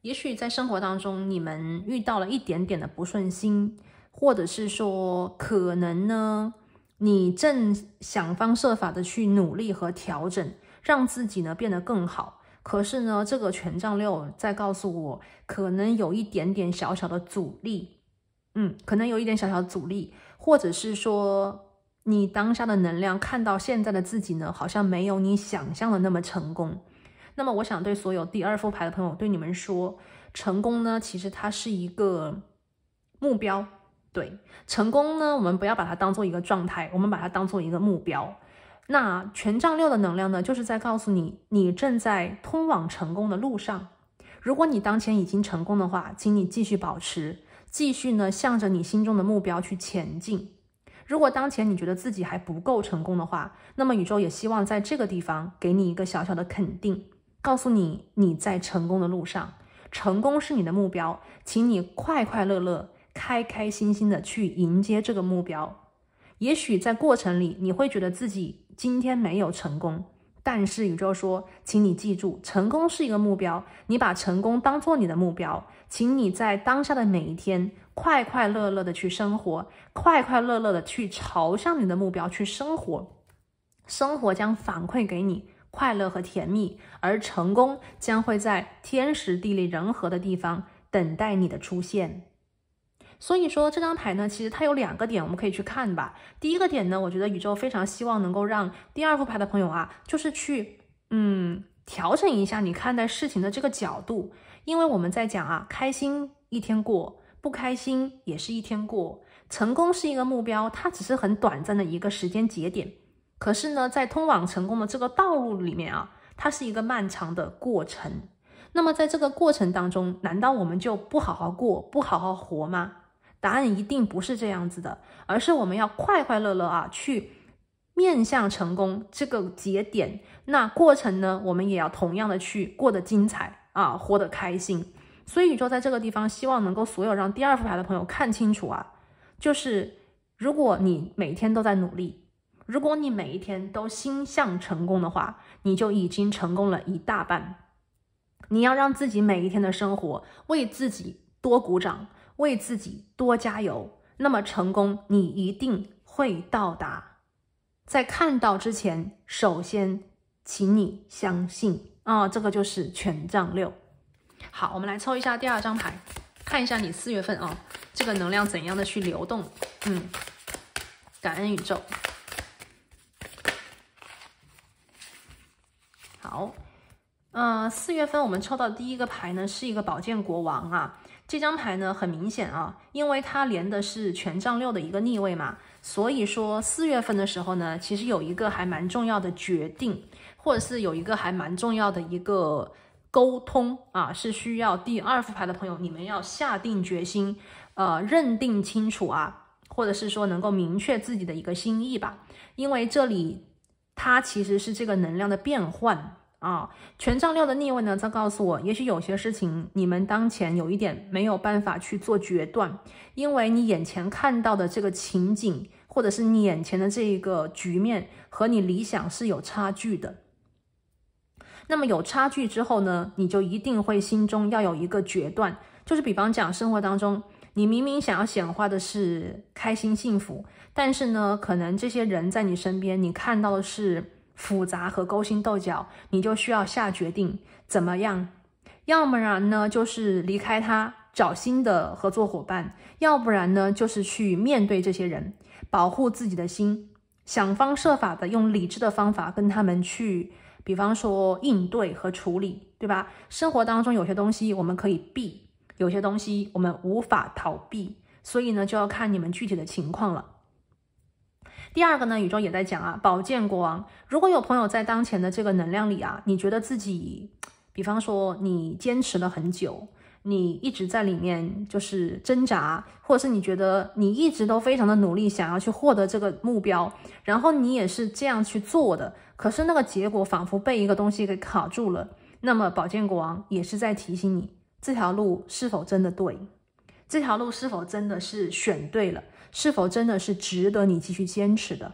[SPEAKER 1] 也许在生活当中你们遇到了一点点的不顺心，或者是说可能呢你正想方设法的去努力和调整，让自己呢变得更好，可是呢这个权杖6在告诉我，可能有一点点小小的阻力。可能有一点小小的阻力，或者是说你当下的能量看到现在的自己呢，好像没有你想象的那么成功。那么我想对所有第2副牌的朋友对你们说，成功呢其实它是一个目标，对，成功呢我们不要把它当做一个状态，我们把它当做一个目标。那权杖6的能量呢，就是在告诉你，你正在通往成功的路上。如果你当前已经成功的话，请你继续保持，继续呢向着你心中的目标去前进。如果当前你觉得自己还不够成功的话，那么宇宙也希望在这个地方给你一个小小的肯定，告诉你你在成功的路上，成功是你的目标，请你快快乐乐开开心心的去迎接这个目标。也许在过程里你会觉得自己今天没有成功，但是宇宙说，请你记住，成功是一个目标，你把成功当作你的目标，请你在当下的每一天快快乐乐的去生活，快快乐乐的去朝向你的目标去生活，生活将反馈给你快乐和甜蜜，而成功将会在天时地利人和的地方等待你的出现。所以说这张牌呢，其实它有2个点我们可以去看吧。第一个点呢，我觉得宇宙非常希望能够让第2副牌的朋友啊，就是去调整一下你看待事情的这个角度。因为我们在讲啊，开心一天过，不开心也是一天过，成功是一个目标，它只是很短暂的一个时间节点，可是呢在通往成功的这个道路里面啊，它是一个漫长的过程。那么在这个过程当中，难道我们就不好好过，不好好活吗？答案一定不是这样子的，而是我们要快快乐乐啊，去面向成功这个节点。那过程呢，我们也要同样的去过得精彩啊，活得开心。所以宇宙在这个地方希望能够所有让第2副牌的朋友看清楚啊，就是如果你每天都在努力，如果你每一天都心向成功的话，你就已经成功了一大半。你要让自己每一天的生活为自己多鼓掌，为自己多加油，那么成功你一定会到达。在看到之前，首先请你相信这个就是权杖6。好，我们来抽一下第2张牌，看一下你4月份这个能量怎样的去流动。感恩宇宙。好， 4月份我们抽到第一个牌呢是一个宝剑国王啊，这张牌呢很明显啊，因为它连的是权杖6的一个逆位嘛，所以说4月份的时候呢，其实有一个还蛮重要的决定，或者是有一个还蛮重要的一个沟通啊，是需要第2副牌的朋友你们要下定决心，认定清楚啊，或者是说能够明确自己的一个心意吧，因为这里它其实是这个能量的变换。权杖6的逆位呢，它告诉我，也许有些事情你们当前有一点没有办法去做决断，因为你眼前看到的这个情景，或者是你眼前的这个局面和你理想是有差距的。那么有差距之后呢，你就一定会心中要有一个决断，就是比方讲生活当中，你明明想要显化的是开心幸福，但是呢，可能这些人在你身边，你看到的是复杂和勾心斗角，你就需要下决定怎么样，要不然呢就是离开他找新的合作伙伴，要不然呢就是去面对这些人，保护自己的心，想方设法的用理智的方法跟他们去，比方说应对和处理，对吧？生活当中有些东西我们可以避，有些东西我们无法逃避，所以呢就要看你们具体的情况了。第二个呢，宇宙也在讲啊，宝剑国王，如果有朋友在当前的这个能量里啊，你觉得自己，比方说你坚持了很久，你一直在里面就是挣扎，或者是你觉得你一直都非常的努力想要去获得这个目标，然后你也是这样去做的，可是那个结果仿佛被一个东西给卡住了，那么宝剑国王也是在提醒你，这条路是否真的对，这条路是否真的是选对了，是否真的是值得你继续坚持的。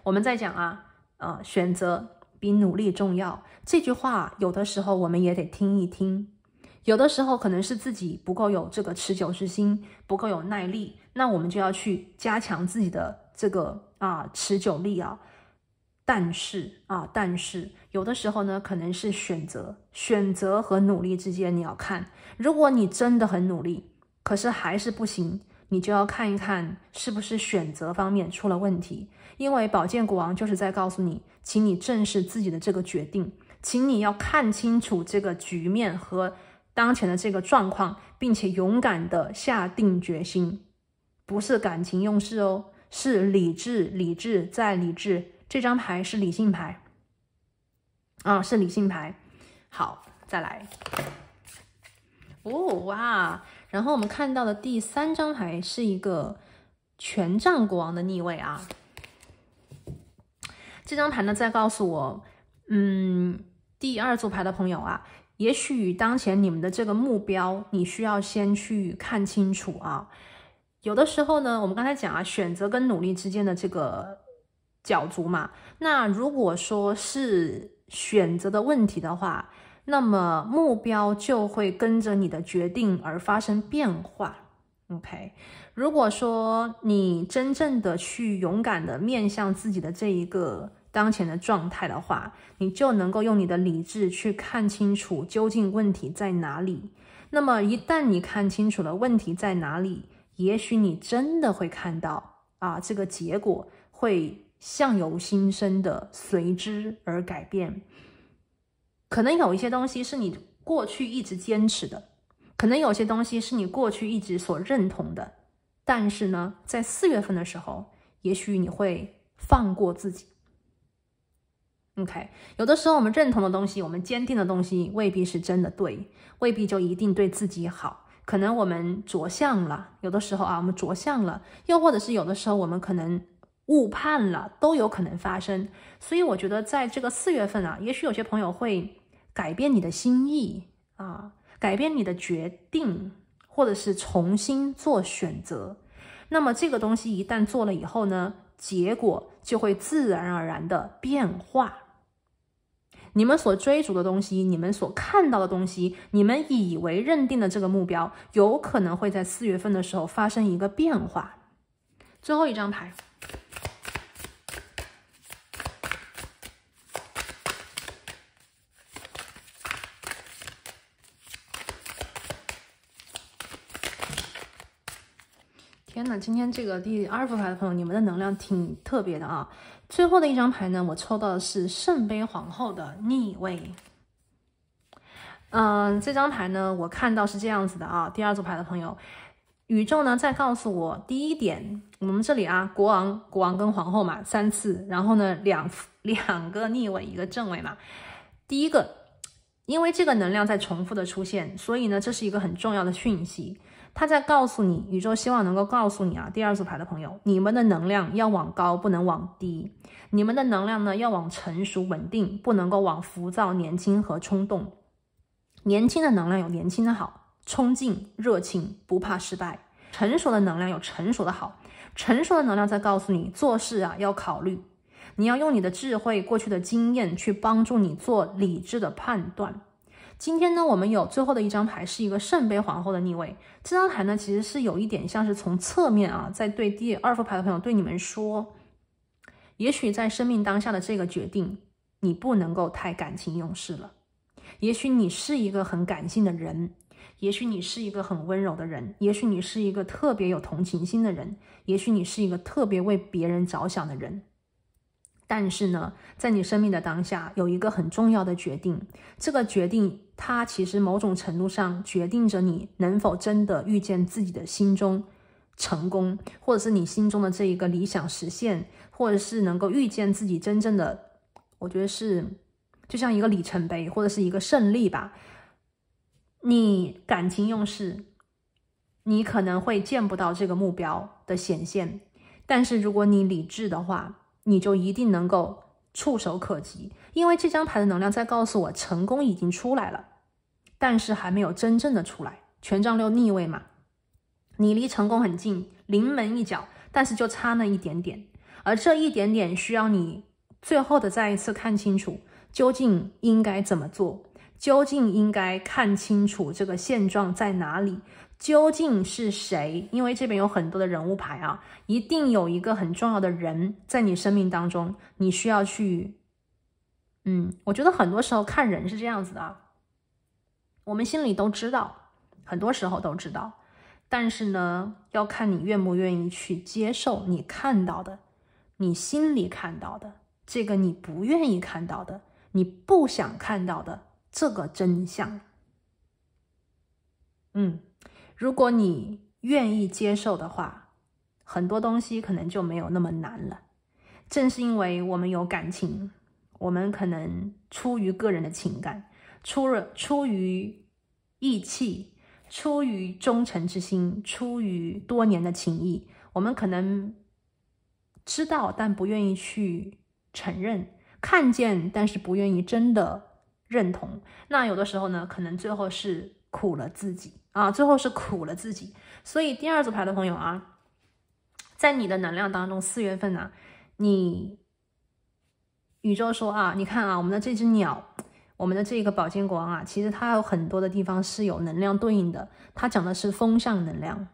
[SPEAKER 1] 我们在讲啊，选择比努力重要，这句话有的时候我们也得听一听，有的时候可能是自己不够有这个持久之心，不够有耐力，那我们就要去加强自己的这个持久力啊。但是有的时候呢，可能是选择和努力之间你要看，如果你真的很努力，可是还是不行，你就要看一看是不是选择方面出了问题。因为宝剑国王就是在告诉你，请你正视自己的这个决定，请你要看清楚这个局面和当前的这个状况，并且勇敢的下定决心，不是感情用事哦，是理智再理智。这张牌是理性牌是理性牌。好，再来哇，然后我们看到的第3张牌是一个权杖国王的逆位啊。这张牌呢在告诉我第2组牌的朋友啊，也许当前你们的这个目标你需要先去看清楚啊。有的时候呢，我们刚才讲选择跟努力之间的这个角逐嘛，那如果说是选择的问题的话，那么目标就会跟着你的决定而发生变化。 OK， 如果说你真正的去勇敢的面向自己的这一个当前的状态的话，你就能够用你的理智去看清楚究竟问题在哪里。那么一旦你看清楚了问题在哪里，也许你真的会看到这个结果会相由心生的随之而改变。可能有一些东西是你过去一直坚持的，可能有些东西是你过去一直所认同的，但是呢，在4月份的时候，也许你会放过自己。OK， 有的时候我们认同的东西，我们坚定的东西，未必是真的对，未必就一定对自己好。可能我们着相了，有的时候我们着相了，又或者是有的时候我们可能误判了，都有可能发生。所以我觉得在这个4月份也许有些朋友会改变你的心意改变你的决定，或者是重新做选择。那么这个东西一旦做了以后呢，结果就会自然而然的变化。你们所追逐的东西，你们所看到的东西，你们以为认定的这个目标，有可能会在4月份的时候发生一个变化。最后一张牌，天哪，今天这个第2副牌的朋友，你们的能量挺特别的最后的一张牌呢，我抽到的是圣杯皇后的逆位。这张牌呢，我看到是这样子的啊。第二组牌的朋友，宇宙呢在告诉我，第一点，我们这里啊，国王跟皇后嘛，3次，然后呢两个逆位，一个正位嘛。第一个，因为这个能量在重复的出现，所以呢，这是一个很重要的讯息。它在告诉你，宇宙希望能够告诉你啊，第二组牌的朋友，你们的能量要往高，不能往低。你们的能量呢，要往成熟稳定，不能够往浮躁、年轻和冲动。年轻的能量有年轻的好，冲劲、热情，不怕失败。成熟的能量有成熟的好，成熟的能量在告诉你，做事啊要考虑，你要用你的智慧、过去的经验去帮助你做理智的判断。今天呢，我们有最后的一张牌是一个圣杯皇后的逆位。这张牌呢，其实是有一点像是从侧面啊，在对第二副牌的朋友对你们说，也许在生命当下的这个决定，你不能够太感情用事了。也许你是一个很感性的人，也许你是一个很温柔的人，也许你是一个特别有同情心的人，也许你是一个特别为别人着想的人。但是呢，在你生命的当下有一个很重要的决定，这个决定它其实某种程度上决定着你能否真的遇见自己的心中成功，或者是你心中的这一个理想实现，或者是能够遇见自己真正的，我觉得是就像一个里程碑或者是一个胜利吧。你感情用事，你可能会见不到这个目标的显现，但是如果你理智的话，你就一定能够触手可及。因为这张牌的能量在告诉我，成功已经出来了，但是还没有真正的出来。权杖6逆位嘛，你离成功很近，临门一脚，但是就差那一点点，而这一点点需要你最后的再一次看清楚究竟应该怎么做，究竟应该看清楚这个现状在哪里，究竟是谁。因为这边有很多的人物牌啊，一定有一个很重要的人在你生命当中，你需要去我觉得很多时候看人是这样子的啊，我们心里都知道，很多时候都知道，但是呢，要看你愿不愿意去接受你看到的，你心里看到的，这个你不愿意看到的，你不想看到的这个真相。如果你愿意接受的话，很多东西可能就没有那么难了。正是因为我们有感情，我们可能出于个人的情感，出于义气，出于忠诚之心，出于多年的情谊，我们可能知道但不愿意去承认，看见但是不愿意真的认同。那有的时候呢，可能最后是苦了自己啊，最后是苦了自己。所以第二组牌的朋友啊，在你的能量当中，4月份啊，宇宙说啊，你看啊，我们的这只鸟，我们的这个宝剑国王啊，其实它有很多的地方是有能量对应的。它讲的是风向能量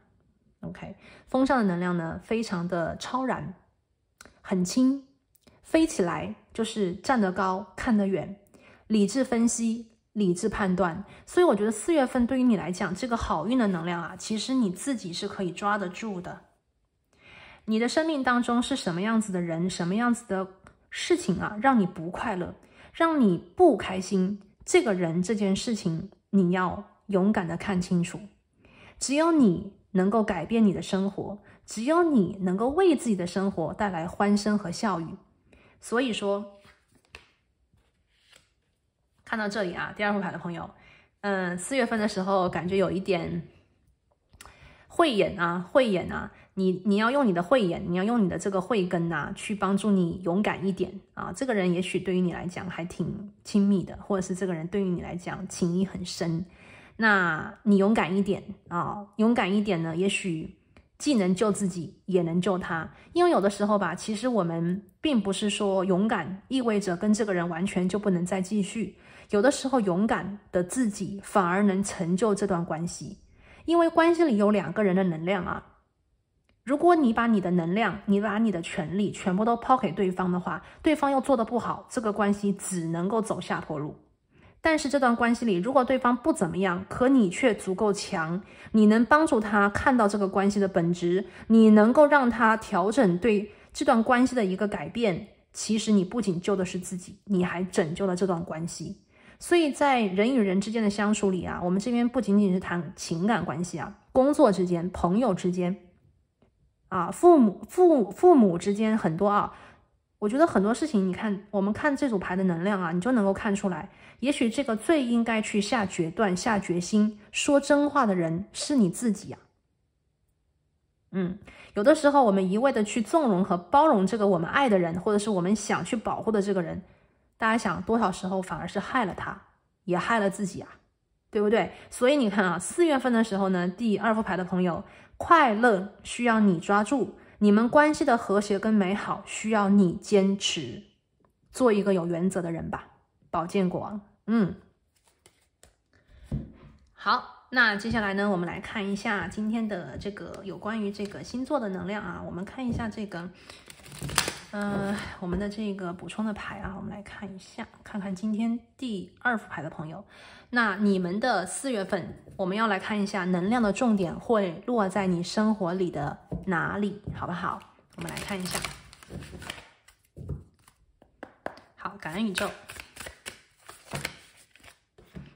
[SPEAKER 1] ，OK， 风向的能量呢，非常的超然，很轻，飞起来就是站得高，看得远，理智分析，理智判断。所以我觉得4月份对于你来讲，这个好运的能量啊，其实你自己是可以抓得住的。你的生命当中是什么样子的人，什么样子的事情啊，让你不快乐，让你不开心，这个人这件事情你要勇敢的看清楚。只有你能够改变你的生活，只有你能够为自己的生活带来欢声和笑语。所以说看到这里啊，第二副牌的朋友4月份的时候感觉有一点慧眼啊，你要用你的慧眼，你要用你的这个慧根啊，去帮助你勇敢一点啊。这个人也许对于你来讲还挺亲密的，或者是这个人对于你来讲情谊很深，那你勇敢一点啊，勇敢一点呢，也许既能救自己，也能救他。因为有的时候吧，其实我们并不是说勇敢意味着跟这个人完全就不能再继续，有的时候勇敢的自己反而能成就这段关系。因为关系里有2个人的能量啊，如果你把你的能量，你把你的权利全部都抛给对方的话，对方又做得不好，这个关系只能够走下坡路。但是这段关系里，如果对方不怎么样，可你却足够强，你能帮助他看到这个关系的本质，你能够让他调整对这段关系的一个改变，其实你不仅救的是自己，你还拯救了这段关系。所以在人与人之间的相处里啊，我们这边不仅仅是谈情感关系啊，工作之间、朋友之间啊，父母之间很多啊，我觉得很多事情，你看我们看这组牌的能量啊，你就能够看出来，也许这个最应该去下决断、下决心、说真话的人是你自己啊。有的时候我们一味的去纵容和包容这个我们爱的人，或者是我们想去保护的这个人，大家想多少时候反而是害了他，也害了自己啊，对不对？所以你看啊，4月份的时候呢，第2副牌的朋友，快乐需要你抓住，你们关系的和谐跟美好需要你坚持，做一个有原则的人吧。宝剑国王，好，那接下来呢，我们来看一下今天的这个有关于这个星座的能量啊。我们看一下这个，我们的这个补充的牌啊，我们来看一下，看看今天第2副牌的朋友，那你们的4月份，我们要来看一下能量的重点会落在你生活里的哪里，好不好？我们来看一下。好，感恩宇宙。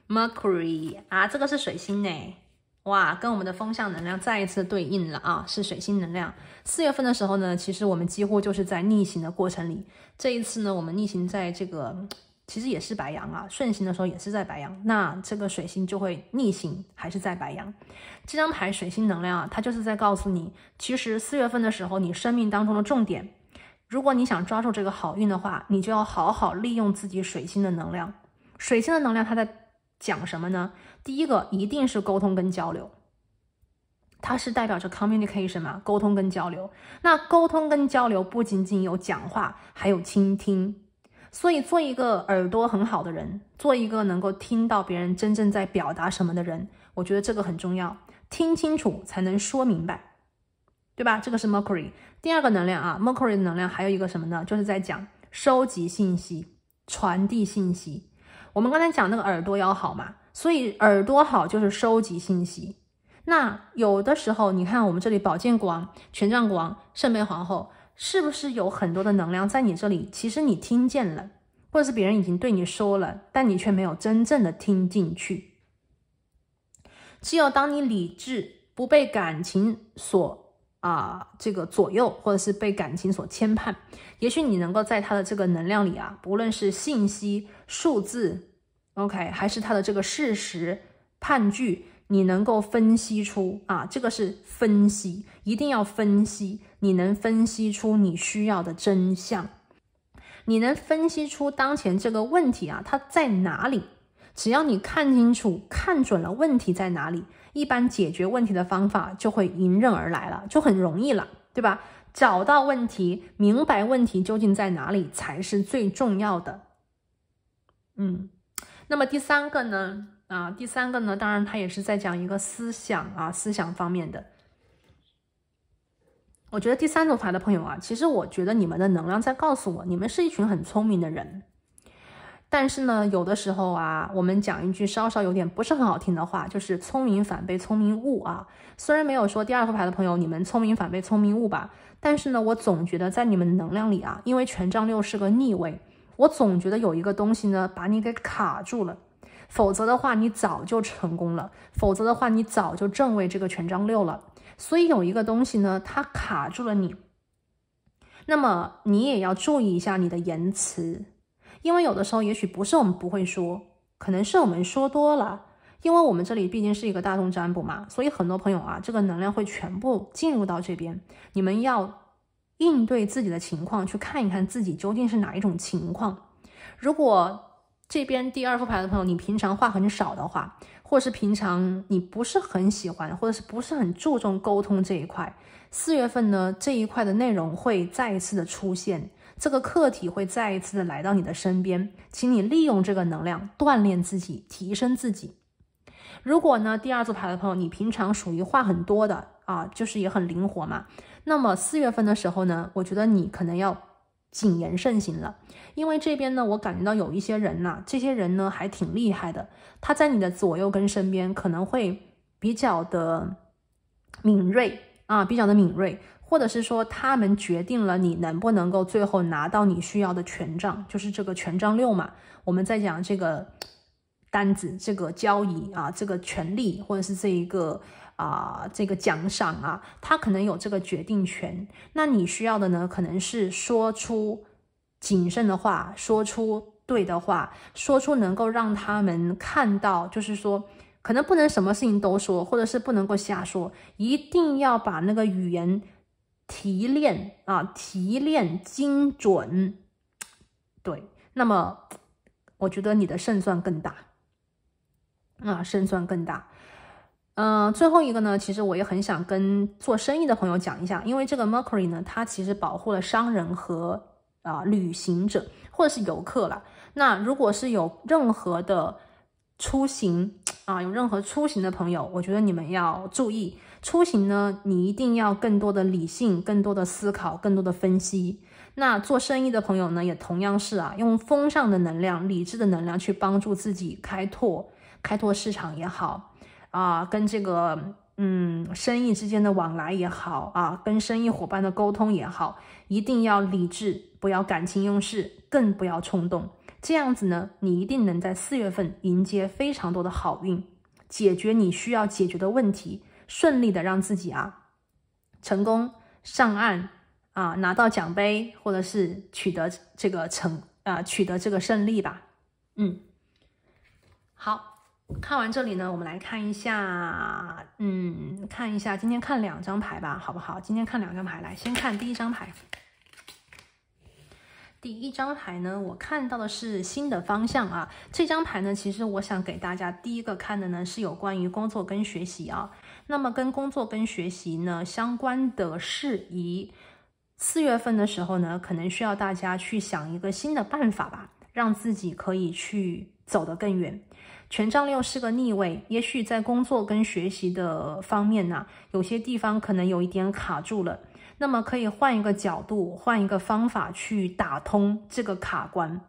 [SPEAKER 1] Mercury 啊，这个是水星呢，哇，跟我们的风象能量再一次对应了啊，是水星能量。4月份的时候呢，其实我们几乎就是在逆行的过程里。这一次呢，我们逆行在这个其实也是白羊啊，顺行的时候也是在白羊，那这个水星就会逆行，还是在白羊。这张牌水星能量啊，它就是在告诉你，其实4月份的时候，你生命当中的重点，如果你想抓住这个好运的话，你就要好好利用自己水星的能量。水星的能量它在讲什么呢？第一个一定是沟通跟交流，它是代表着 communication 嘛，沟通跟交流。那沟通跟交流不仅仅有讲话，还有倾听。所以做一个耳朵很好的人，做一个能够听到别人真正在表达什么的人，我觉得这个很重要。听清楚才能说明白，对吧？这个是 Mercury。第二个能量啊 ，Mercury 的能量还有一个什么呢？就是在讲收集信息、传递信息。我们刚才讲那个耳朵要好嘛，所以耳朵好就是收集信息。那有的时候，你看我们这里宝剑国王、权杖国王、圣杯皇后，是不是有很多的能量在你这里？其实你听见了，或者是别人已经对你说了，但你却没有真正的听进去。只有当你理智不被感情所这个左右，或者是被感情所牵绊，也许你能够在他的这个能量里啊，不论是信息、数字 OK， 还是他的这个事实判据，你能够分析出这个是分析，一定要分析，你能分析出你需要的真相，你能分析出当前这个问题它在哪里。只要你看清楚、看准了问题在哪里，一般解决问题的方法就会迎刃而来了，就很容易了，对吧？找到问题，明白问题究竟在哪里才是最重要的。那么第三个呢？当然它也是在讲一个思想思想方面的。我觉得第3组牌的朋友其实我觉得你们的能量在告诉我，你们是一群很聪明的人。但是呢，有的时候我们讲一句稍稍有点不是很好听的话，就是聪明反被聪明误虽然没有说第2副牌的朋友你们聪明反被聪明误吧，但是呢，我总觉得在你们的能量里因为权杖6是个逆位，我总觉得有一个东西呢把你给卡住了，否则的话你早就成功了，否则的话你早就正位这个权杖6了。所以有一个东西呢，它卡住了你，那么你也要注意一下你的言辞。因为有的时候也许不是我们不会说，可能是我们说多了，因为我们这里毕竟是一个大众占卜嘛，所以很多朋友这个能量会全部进入到这边，你们要应对自己的情况，去看一看自己究竟是哪一种情况。如果这边第2副牌的朋友你平常话很少的话，或是平常你不是很喜欢，或者是不是很注重沟通这一块，4月份呢这一块的内容会再一次的出现，这个课题会再一次的来到你的身边，请你利用这个能量锻炼自己，提升自己。如果呢第2组牌的朋友你平常属于话很多的就是也很灵活嘛，那么4月份的时候呢，我觉得你可能要谨言慎行了。因为这边呢我感觉到有一些人这些人呢还挺厉害的，他在你的左右跟身边可能会比较的敏锐，或者是说他们决定了你能不能够最后拿到你需要的权杖，就是这个权杖6嘛。我们在讲这个单子，这个交易啊，这个权利，或者是这一个这个奖赏啊，他可能有这个决定权。那你需要的呢，可能是说出谨慎的话，说出对的话，说出能够让他们看到，就是说可能不能什么事情都说，或者是不能够瞎说，一定要把那个语言提炼精准。对，那么我觉得你的胜算更大胜算更大。最后一个呢，其实我也很想跟做生意的朋友讲一下，因为这个 Mercury 呢，它其实保护了商人和旅行者或者是游客啦。那如果是有任何的出行有任何出行的朋友，我觉得你们要注意，出行呢，你一定要更多的理性，更多的思考，更多的分析。那做生意的朋友呢，也同样是用风尚的能量、理智的能量去帮助自己开拓市场也好跟这个生意之间的往来也好跟生意伙伴的沟通也好，一定要理智，不要感情用事，更不要冲动。这样子呢，你一定能在4月份迎接非常多的好运，解决你需要解决的问题，顺利的让自己成功上岸拿到奖杯，或者是取得这个胜利吧。好，看完这里呢，我们来看一下今天看2张牌吧，好不好？今天看2张牌，来先看第一张牌。第一张牌呢，我看到的是新的方向这张牌呢，其实我想给大家第一个看的呢，是有关于工作跟学习那么跟工作跟学习呢相关的事宜，4月份的时候呢，可能需要大家去想一个新的办法吧，让自己可以去走得更远。权杖6是个逆位，也许在工作跟学习的方面有些地方可能有一点卡住了，那么可以换一个角度，换一个方法去打通这个卡关。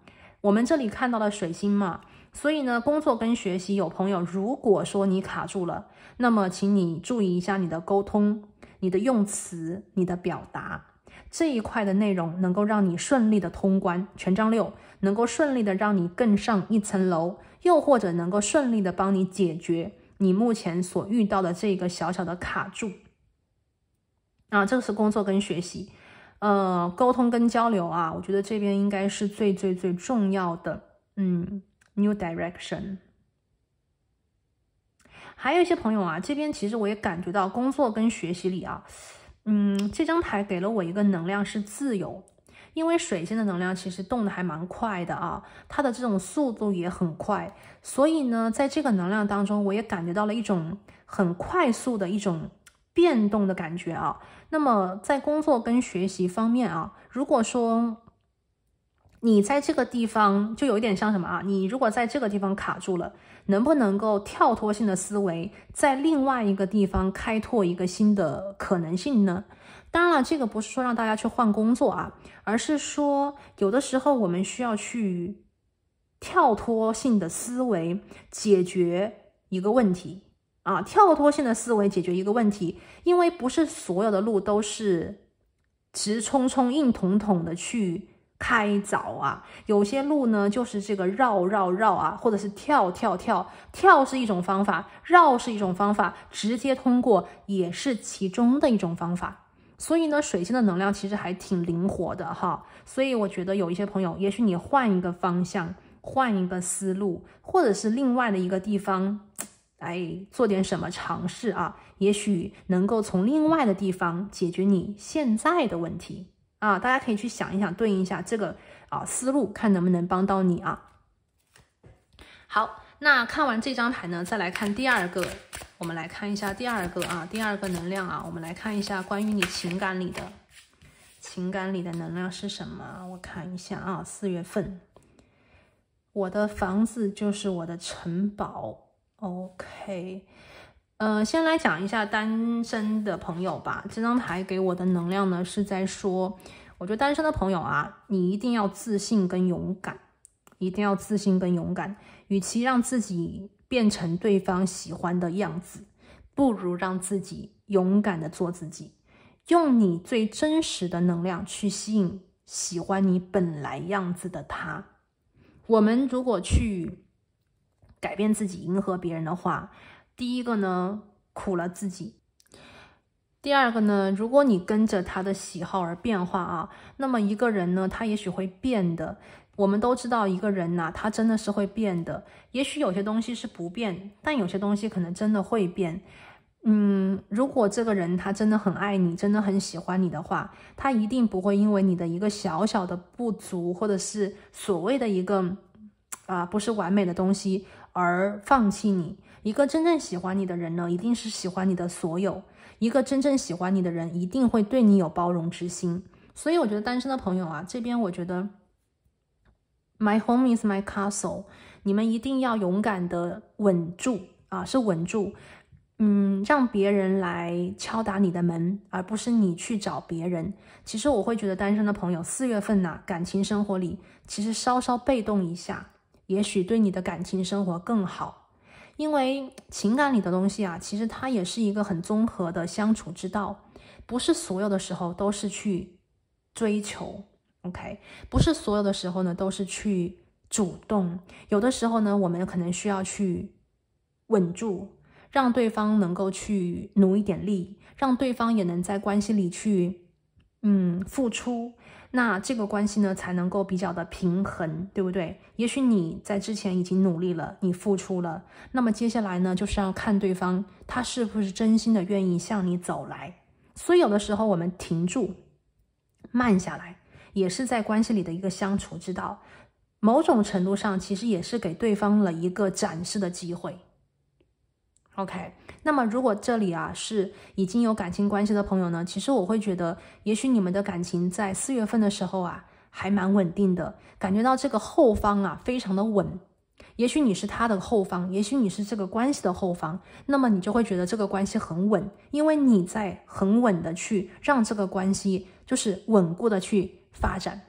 [SPEAKER 1] 我们这里看到了水星嘛，所以呢，工作跟学习，有朋友如果说你卡住了，那么请你注意一下你的沟通，你的用词，你的表达，这一块的内容能够让你顺利的通关。权杖6能够顺利的让你更上一层楼，又或者能够顺利的帮你解决你目前所遇到的这个小小的卡住这个是工作跟学习。沟通跟交流我觉得这边应该是最重要的new direction。还有一些朋友这边其实我也感觉到工作跟学习里这张牌给了我一个能量是自由，因为水星的能量其实动得还蛮快的它的这种速度也很快，所以呢，在这个能量当中，我也感觉到了一种很快速的一种变动的感觉那么在工作跟学习方面如果说你在这个地方就有一点像什么你如果在这个地方卡住了，能不能够跳脱性的思维，在另外一个地方开拓一个新的可能性呢？当然了，这个不是说让大家去换工作而是说有的时候我们需要去跳脱性的思维解决一个问题跳脱性的思维解决一个问题，因为不是所有的路都是直冲冲硬捅捅的去开凿有些路呢就是这个绕或者是跳是一种方法，绕是一种方法，直接通过也是其中的一种方法。所以呢，水星的能量其实还挺灵活的所以我觉得有一些朋友，也许你换一个方向，换一个思路，或者是另外的一个地方来做点什么尝试也许能够从另外的地方解决你现在的问题大家可以去想一想，对应一下这个思路，看能不能帮到你好，那看完这张牌呢，再来看第二个，我们来看一下第二个能量我们来看一下关于你情感里的能量是什么。我看一下4月份，我的房子就是我的城堡。OK， 先来讲一下单身的朋友吧。这张牌给我的能量呢，是在说，我觉得单身的朋友你一定要自信跟勇敢，与其让自己变成对方喜欢的样子，不如让自己勇敢的做自己。用你最真实的能量去吸引喜欢你本来样子的他。我们如果去改变自己，迎合别人的话，第一个呢，苦了自己。第二个呢，如果你跟着他的喜好而变化啊，那么一个人呢，他也许会变的。我们都知道一个人啊，他真的是会变的。也许有些东西是不变，但有些东西可能真的会变。如果这个人他真的很爱你，真的很喜欢你的话，他一定不会因为你的一个小小的不足，或者是所谓的一个不是完美的东西而放弃你。一个真正喜欢你的人呢，一定是喜欢你的所有。一个真正喜欢你的人，一定会对你有包容之心。所以我觉得单身的朋友啊，这边我觉得 My home is my castle， 你们一定要勇敢的稳住啊，是稳住。让别人来敲打你的门，而不是你去找别人。其实我会觉得单身的朋友4月份感情生活里其实稍稍被动一下，也许对你的感情生活更好。因为情感里的东西啊，其实它也是一个很综合的相处之道，不是所有的时候都是去追求 OK， 不是所有的时候呢都是去主动，有的时候呢我们可能需要去稳住，让对方能够去努一点力，让对方也能在关系里去付出，那这个关系呢才能够比较的平衡，对不对？也许你在之前已经努力了，你付出了，那么接下来呢就是要看对方他是不是真心的愿意向你走来。所以有的时候我们停住慢下来，也是在关系里的一个相处之道，某种程度上其实也是给对方了一个展示的机会。OK， 那么如果这里是已经有感情关系的朋友呢，其实我会觉得也许你们的感情在4月份的时候还蛮稳定的，感觉到这个后方非常的稳。也许你是他的后方，也许你是这个关系的后方，那么你就会觉得这个关系很稳，因为你在很稳的去让这个关系就是稳固的去发展。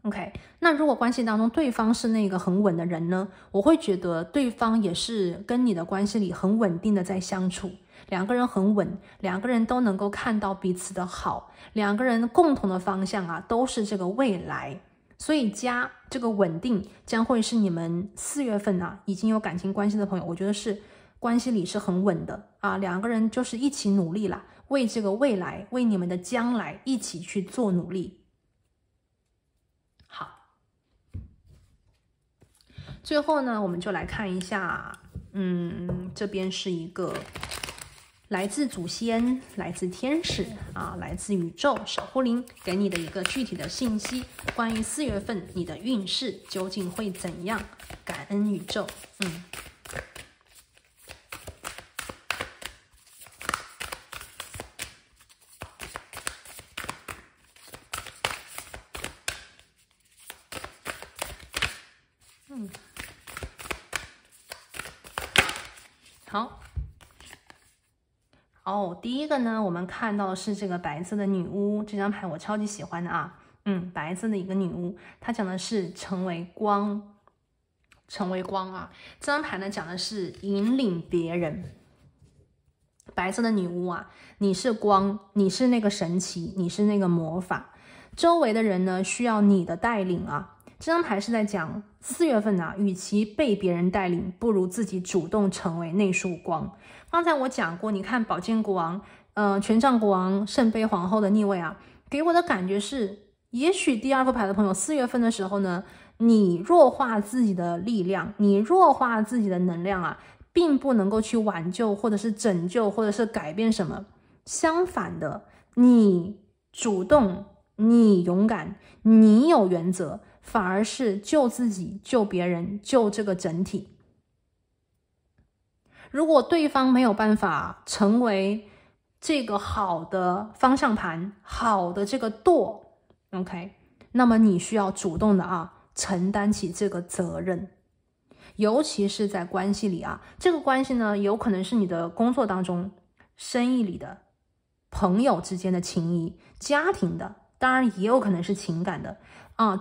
[SPEAKER 1] OK， 那如果关系当中对方是那个很稳的人呢，我会觉得对方也是跟你的关系里很稳定的在相处，两个人很稳，两个人都能够看到彼此的好，两个人共同的方向都是这个未来，所以加这个稳定将会是你们4月份已经有感情关系的朋友，我觉得是关系里是很稳的两个人就是一起努力啦，为这个未来，为你们的将来一起去做努力。最后呢，我们就来看一下，这边是一个来自祖先、来自天使来自宇宙守护灵给你的一个具体的信息，关于4月份你的运势究竟会怎样？感恩宇宙，好，第一个呢，我们看到的是这个白色的女巫，这张牌我超级喜欢的白色的一个女巫，它讲的是成为光，成为光这张牌呢讲的是引领别人。白色的女巫你是光，你是那个神奇，你是那个魔法，周围的人呢需要你的带领这张牌是在讲4月份与其被别人带领，不如自己主动成为那束光。刚才我讲过，你看宝剑国王、权杖国王、圣杯皇后的逆位给我的感觉是，也许第二副牌的朋友4月份的时候呢，你弱化自己的力量，你弱化自己的能量并不能够去挽救或者是拯救或者是改变什么，相反的，你主动，你勇敢，你有原则，反而是救自己，救别人，救这个整体。如果对方没有办法成为这个好的方向盘，好的这个舵 OK， 那么你需要主动的承担起这个责任。尤其是在关系里这个关系呢，有可能是你的工作当中、生意里的、朋友之间的情谊、家庭的，当然也有可能是情感的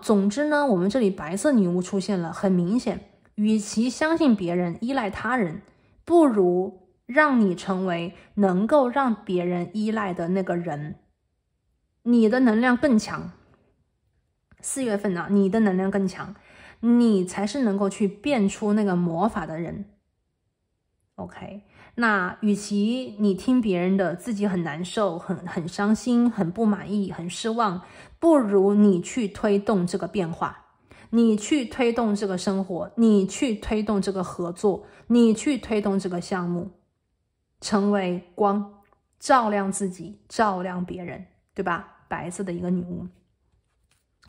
[SPEAKER 1] 总之呢，我们这里白色女巫出现了，很明显，与其相信别人、依赖他人，不如让你成为能够让别人依赖的那个人，你的能量更强。4月份你的能量更强，你才是能够去变出那个魔法的人。OK， 那与其你听别人的，自己很难受，很伤心，很不满意，很失望，不如你去推动这个变化，你去推动这个生活，你去推动这个合作，你去推动这个项目，成为光，照亮自己，照亮别人，对吧？白色的一个女巫。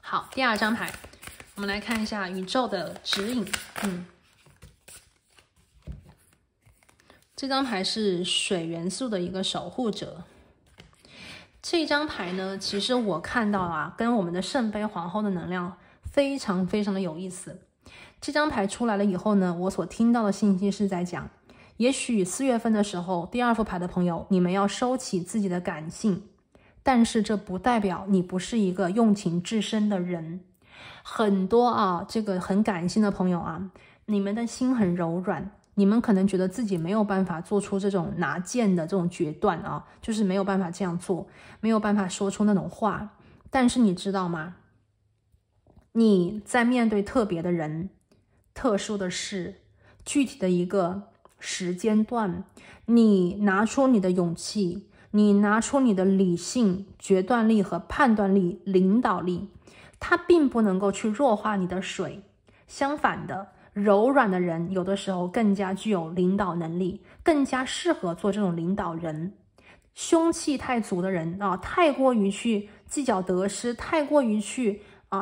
[SPEAKER 1] 好，第2张牌，我们来看一下宇宙的指引。这张牌是水元素的一个守护者。这张牌呢，其实我看到跟我们的圣杯皇后的能量非常非常的有意思。这张牌出来了以后呢，我所听到的信息是在讲，也许4月份的时候，第2副牌的朋友，你们要收起自己的感性，但是这不代表你不是一个用情至深的人。很多这个很感性的朋友你们的心很柔软，你们可能觉得自己没有办法做出这种拿剑的这种决断就是没有办法这样做，没有办法说出那种话。但是你知道吗？你在面对特别的人、特殊的事、具体的一个时间段，你拿出你的勇气，你拿出你的理性、决断力和判断力、领导力，它并不能够去弱化你的水。相反的，柔软的人有的时候更加具有领导能力，更加适合做这种领导人。凶气太足的人太过于去计较得失，太过于去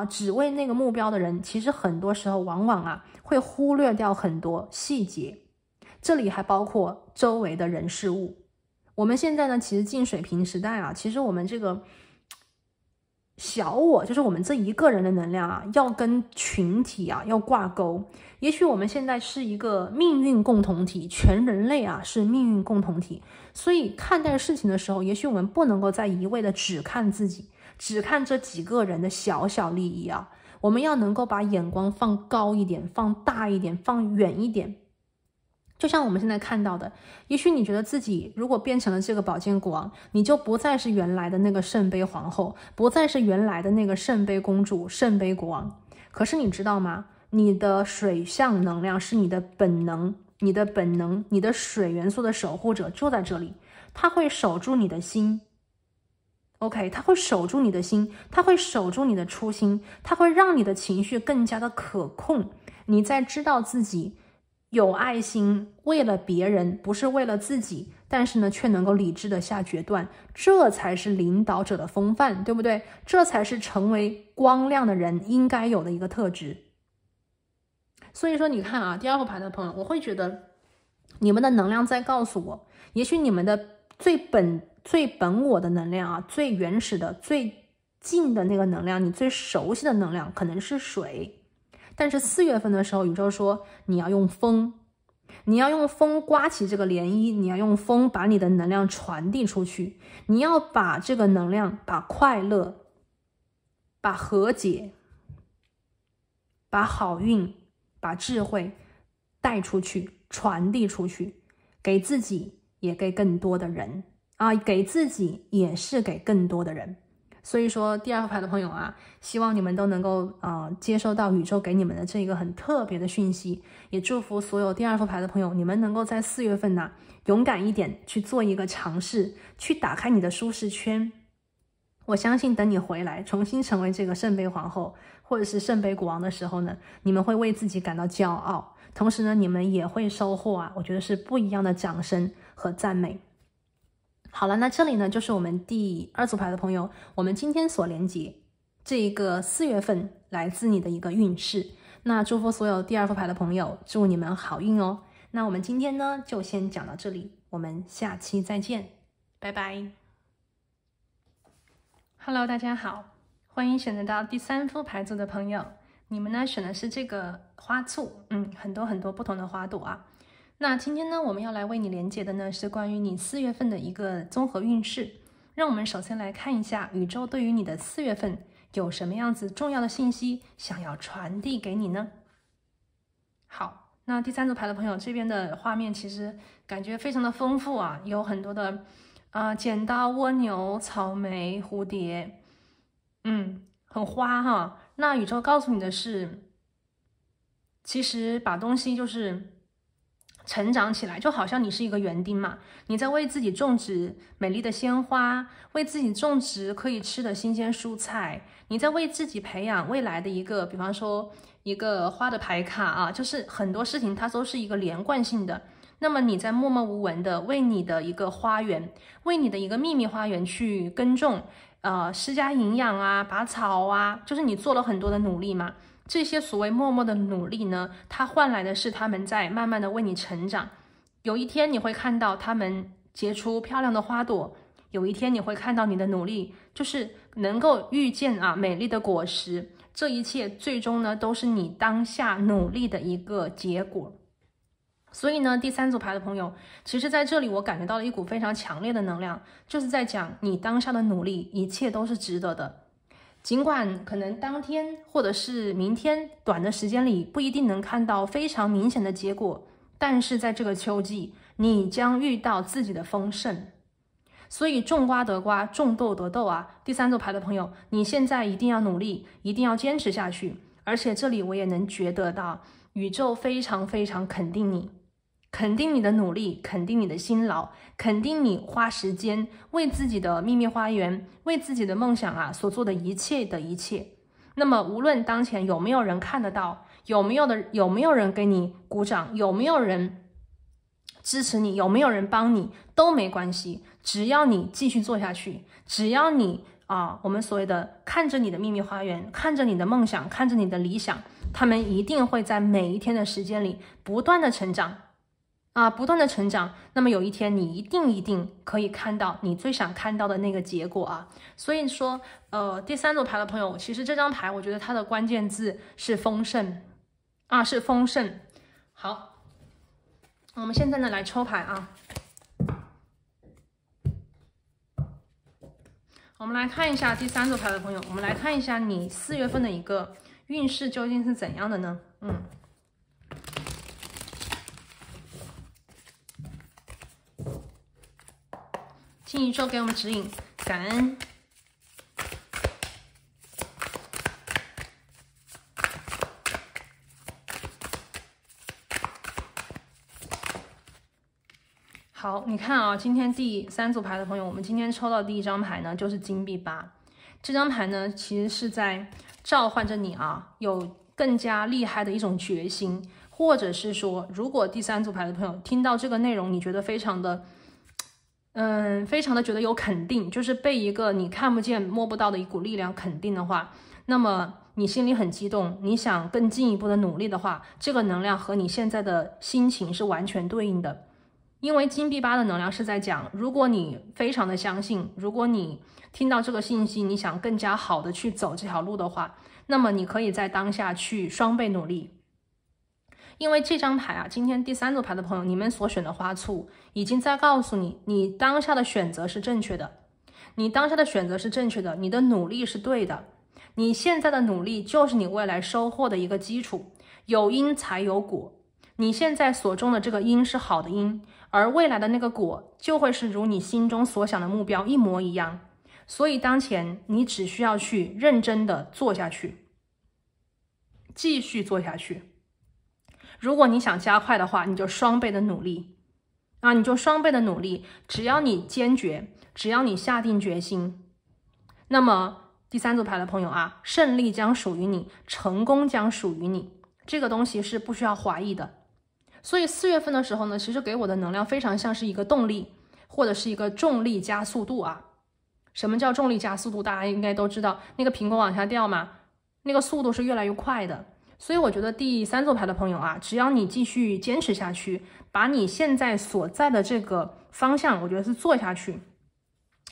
[SPEAKER 1] 只为那个目标的人，其实很多时候往往会忽略掉很多细节。这里还包括周围的人事物。我们现在呢，其实进水瓶时代其实我们这个小我，就是我们这一个人的能量要跟群体要挂钩。也许我们现在是一个命运共同体，全人类是命运共同体，所以看待事情的时候，也许我们不能够再一味的只看自己，只看这几个人的小小利益我们要能够把眼光放高一点，放大一点，放远一点。就像我们现在看到的，也许你觉得自己如果变成了这个宝剑国王，你就不再是原来的那个圣杯皇后，不再是原来的那个圣杯公主、圣杯国王。可是你知道吗？你的水象能量是你的本能，你的水元素的守护者就在这里，他会守住你的心。OK， 他会守住你的心，他会守住你的初心，他会让你的情绪更加的可控。你在知道自己有爱心，为了别人，不是为了自己，但是呢，却能够理智的下决断，这才是领导者的风范，对不对？这才是成为光亮的人应该有的一个特质。所以说，你看第2副牌的朋友，我会觉得你们的能量在告诉我，也许你们的最本我的能量最原始的、最近的那个能量，你最熟悉的能量可能是水。但是4月份的时候，宇宙说你要用风，你要用风刮起这个涟漪，你要用风把你的能量传递出去，你要把这个能量，把快乐，把和解，把好运，把智慧带出去，传递出去，给自己也给更多的人给自己也是给更多的人。所以说第2副牌的朋友希望你们都能够接收到宇宙给你们的这个很特别的讯息，也祝福所有第2副牌的朋友，你们能够在4月份勇敢一点，去做一个尝试，去打开你的舒适圈。我相信等你回来重新成为这个圣杯皇后或者是圣杯国王的时候呢，你们会为自己感到骄傲，同时呢，你们也会收获我觉得是不一样的掌声和赞美。好了，那这里呢就是我们第2组牌的朋友，我们今天所连接这个4月份来自你的一个运势。那祝福所有第2副牌的朋友，祝你们好运哦。那我们今天呢就先讲到这里，我们下期再见，拜拜。Hello， 大家好，欢迎选择到第3副牌组的朋友，你们呢选的是这个花簇，很多不同的花朵那今天呢，我们要来为你连接的呢是关于你4月份的一个综合运势。让我们首先来看一下宇宙对于你的4月份有什么样子重要的信息想要传递给你呢？好，那第三组牌的朋友，这边的画面其实感觉非常的丰富啊，有很多的剪刀、蜗牛、草莓、蝴蝶，很花哈。那宇宙告诉你的是，其实把东西就是成长起来，就好像你是一个园丁嘛，你在为自己种植美丽的鲜花，为自己种植可以吃的新鲜蔬菜，你在为自己培养未来的一个，比方说一个花的牌卡啊，就是很多事情它都是一个连贯性的。那么你在默默无闻的为你的一个花园，为你的一个秘密花园去耕种，施加营养啊，拔草啊，就是你做了很多的努力嘛。这些所谓默默的努力呢，它换来的是他们在慢慢的为你成长。有一天你会看到他们结出漂亮的花朵，有一天你会看到你的努力就是能够遇见美丽的果实。这一切最终呢，都是你当下努力的一个结果。所以呢，第三组牌的朋友，其实在这里我感觉到了一股非常强烈的能量，就是在讲你当下的努力，一切都是值得的。尽管可能当天或者是明天短的时间里不一定能看到非常明显的结果，但是在这个秋季，你将遇到自己的丰盛。所以种瓜得瓜，种豆得豆啊！第三组牌的朋友，你现在一定要努力，一定要坚持下去。而且这里我也能觉得到，宇宙非常非常肯定你，肯定你的努力，肯定你的辛劳，肯定你花时间为自己的秘密花园，为自己的梦想所做的一切的一切。那么无论当前有没有人看得到，有没有人给你鼓掌，有没有人支持你，有没有人帮你，都没关系，只要你继续做下去，只要你我们所谓的看着你的秘密花园，看着你的梦想，看着你的理想，他们一定会在每一天的时间里不断的成长不断的成长。那么有一天你一定可以看到你最想看到的那个结果所以说第三组牌的朋友，其实这张牌我觉得它的关键字是丰盛是丰盛。好，我们现在呢来抽牌我们来看一下第三组牌的朋友，我们来看一下你4月份的一个运势究竟是怎样的呢？请宇宙给我们指引，感恩。好，你看今天第三组牌的朋友，我们今天抽到第一张牌呢，就是金币8。这张牌呢，其实是在召唤着你有更加厉害的一种决心，或者是说，如果第三组牌的朋友听到这个内容，你觉得非常的觉得有肯定，就是被一个你看不见摸不到的一股力量肯定的话，那么你心里很激动，你想更进一步的努力的话，这个能量和你现在的心情是完全对应的。因为金币8的能量是在讲，如果你非常的相信，如果你听到这个信息，你想更加好的去走这条路的话，那么你可以在当下去双倍努力。因为这张牌今天第三组牌的朋友，你们所选的花簇已经在告诉你，你当下的选择是正确的，你当下的选择是正确的，你的努力是对的，你现在的努力就是你未来收获的一个基础，有因才有果，你现在所种的这个因是好的因，而未来的那个果就会是如你心中所想的目标一模一样。所以当前你只需要去认真的做下去，继续做下去。如果你想加快的话，你就双倍的努力你就双倍的努力。只要你坚决，只要你下定决心，那么第三组牌的朋友胜利将属于你，成功将属于你，这个东西是不需要怀疑的。所以4月份的时候呢，其实给我的能量非常像是一个动力，或者是一个重力加速度什么叫重力加速度？大家应该都知道，那个苹果往下掉嘛，那个速度是越来越快的。所以我觉得第三组牌的朋友只要你继续坚持下去，把你现在所在的这个方向，我觉得是做下去。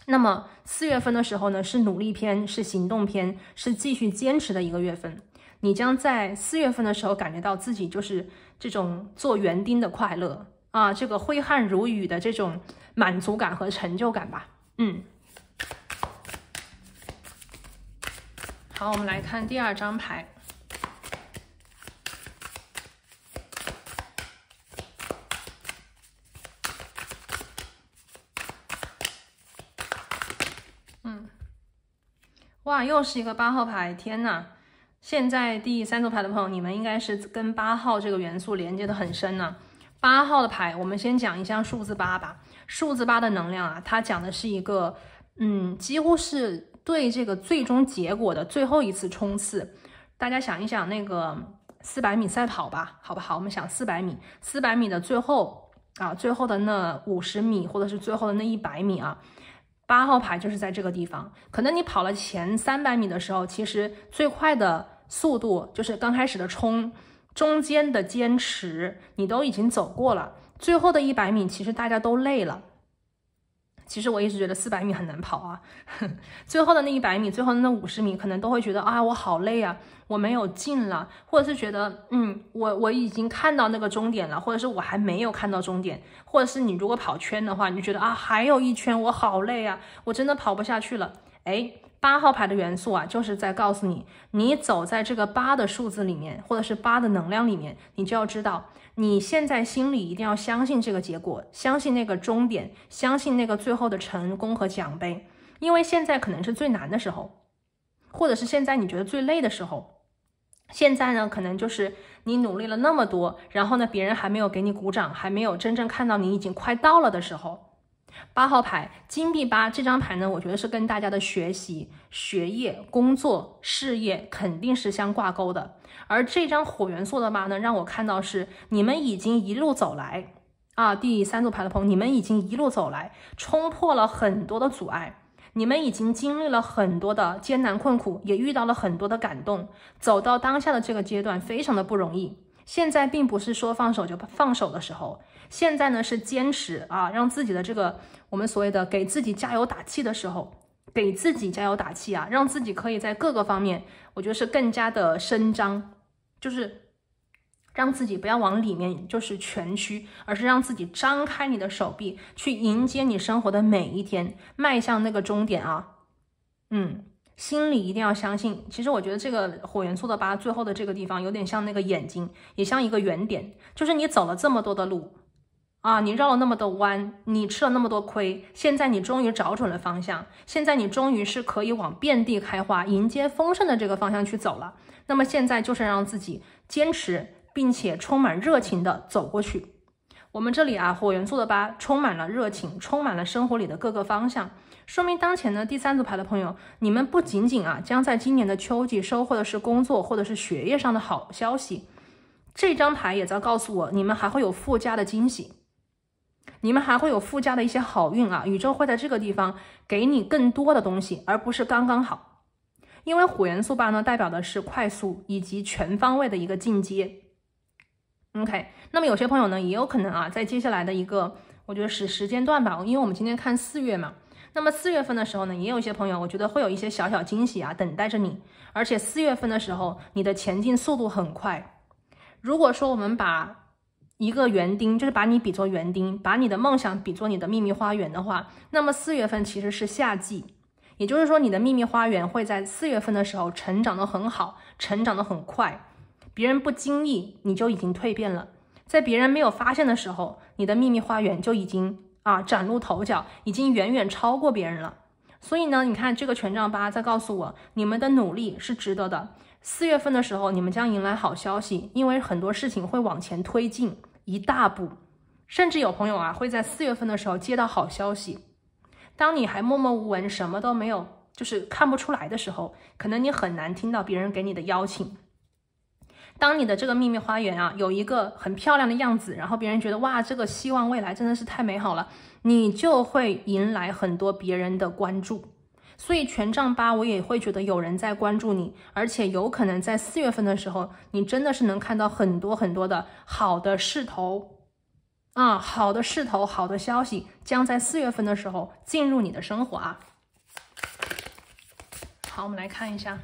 [SPEAKER 1] 那么4月份的时候呢，是努力篇，是行动篇，是继续坚持的一个月份。你将在4月份的时候感觉到自己就是这种做园丁的快乐这个挥汗如雨的这种满足感和成就感吧。好，我们来看第二张牌。哇，又是一个8号牌，天呐！现在第3组牌的朋友，你们应该是跟8号这个元素连接的很深呢。8号的牌，我们先讲一下数字8吧。数字8的能量啊，它讲的是一个，几乎是对这个最终结果的最后一次冲刺。大家想一想那个400米赛跑吧，好不好？我们想400米，400米的最后啊，最后的那50米，或者是最后的那100米啊。8号牌就是在这个地方，可能你跑了前300米的时候，其实最快的速度就是刚开始的冲，中间的坚持你都已经走过了，最后的100米其实大家都累了。其实我一直觉得400米很难跑啊，最后的那100米，最后的那50米，可能都会觉得啊，我好累啊，我没有劲了，或者是觉得我已经看到那个终点了，或者是我还没有看到终点，或者是你如果跑圈的话，你就觉得啊，还有一圈，我好累啊，我真的跑不下去了。8号牌的元素啊，就是在告诉你，你走在这个8的数字里面，或者是8的能量里面，你就要知道，你现在心里一定要相信这个结果，相信那个终点，相信那个最后的成功和奖杯，因为现在可能是最难的时候，或者是现在你觉得最累的时候。现在呢，可能就是你努力了那么多，然后呢，别人还没有给你鼓掌，还没有真正看到你已经快到了的时候。8号牌金币8这张牌呢，我觉得是跟大家的学习、学业、工作、事业肯定是相挂钩的。而这张火元素的8呢，让我看到是你们已经一路走来啊，第3组牌的朋友，你们已经一路走来，冲破了很多的阻碍，你们已经经历了很多的艰难困苦，也遇到了很多的感动，走到当下的这个阶段非常的不容易。现在并不是说放手就放手的时候，现在呢是坚持啊，让自己的这个我们所谓的给自己加油打气的时候，给自己加油打气啊，让自己可以在各个方面，我觉得是更加的伸张，就是让自己不要往里面就是蜷曲，而是让自己张开你的手臂，去迎接你生活的每一天，迈向那个终点啊。心里一定要相信。其实我觉得这个火元素的8最后的这个地方有点像那个眼睛，也像一个圆点，就是你走了这么多的路啊，你绕了那么多弯，你吃了那么多亏，现在你终于找准了方向，现在你终于是可以往遍地开花、迎接丰盛的这个方向去走了。那么现在就是让自己坚持，并且充满热情的走过去。我们这里啊，火元素的8充满了热情，充满了生活里的各个方向，说明当前呢第3组牌的朋友，你们不仅仅啊将在今年的秋季收获的是工作或者是学业上的好消息，这张牌也在告诉我，你们还会有附加的惊喜，你们还会有附加的一些好运啊，宇宙会在这个地方给你更多的东西，而不是刚刚好。因为火元素8呢代表的是快速以及全方位的一个进阶。OK， 那么有些朋友呢也有可能啊在接下来的一个我觉得是时间段吧，因为我们今天看4月嘛，那么4月份的时候呢，也有一些朋友我觉得会有一些小小惊喜啊等待着你，而且4月份的时候你的前进速度很快。如果说我们把一个园丁，就是把你比作园丁，把你的梦想比作你的秘密花园的话，那么4月份其实是夏季，也就是说你的秘密花园会在4月份的时候成长得很好，成长得很快，别人不经意你就已经蜕变了，在别人没有发现的时候，你的秘密花园就已经崭露头角，已经远远超过别人了。所以呢，你看这个权杖8在告诉我，你们的努力是值得的。4月份的时候，你们将迎来好消息，因为很多事情会往前推进一大步，甚至有朋友啊会在4月份的时候接到好消息。当你还默默无闻，什么都没有，就是看不出来的时候，可能你很难听到别人给你的邀请。当你的这个秘密花园啊有一个很漂亮的样子，然后别人觉得哇，这个希望未来真的是太美好了，你就会迎来很多别人的关注。所以权杖8我也会觉得有人在关注你，而且有可能在4月份的时候，你真的是能看到很多很多的好的势头好的势头，好的消息将在4月份的时候进入你的生活啊。好，我们来看一下。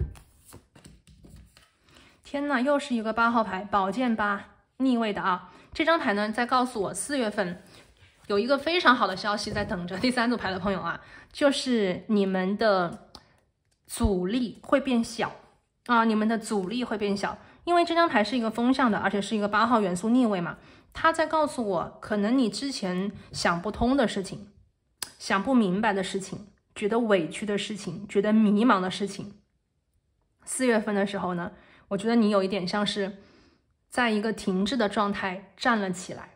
[SPEAKER 1] 天呐，又是一个8号牌，宝剑8逆位的啊！这张牌呢，在告诉我4月份有一个非常好的消息在等着第3组牌的朋友啊，就是你们的阻力会变小你们的阻力会变小，因为这张牌是一个风向的，而且是一个8号元素逆位嘛，它在告诉我，可能你之前想不通的事情，想不明白的事情，觉得委屈的事情，觉得迷茫的事情。4月份的时候呢，我觉得你有一点像是在一个停滞的状态站了起来，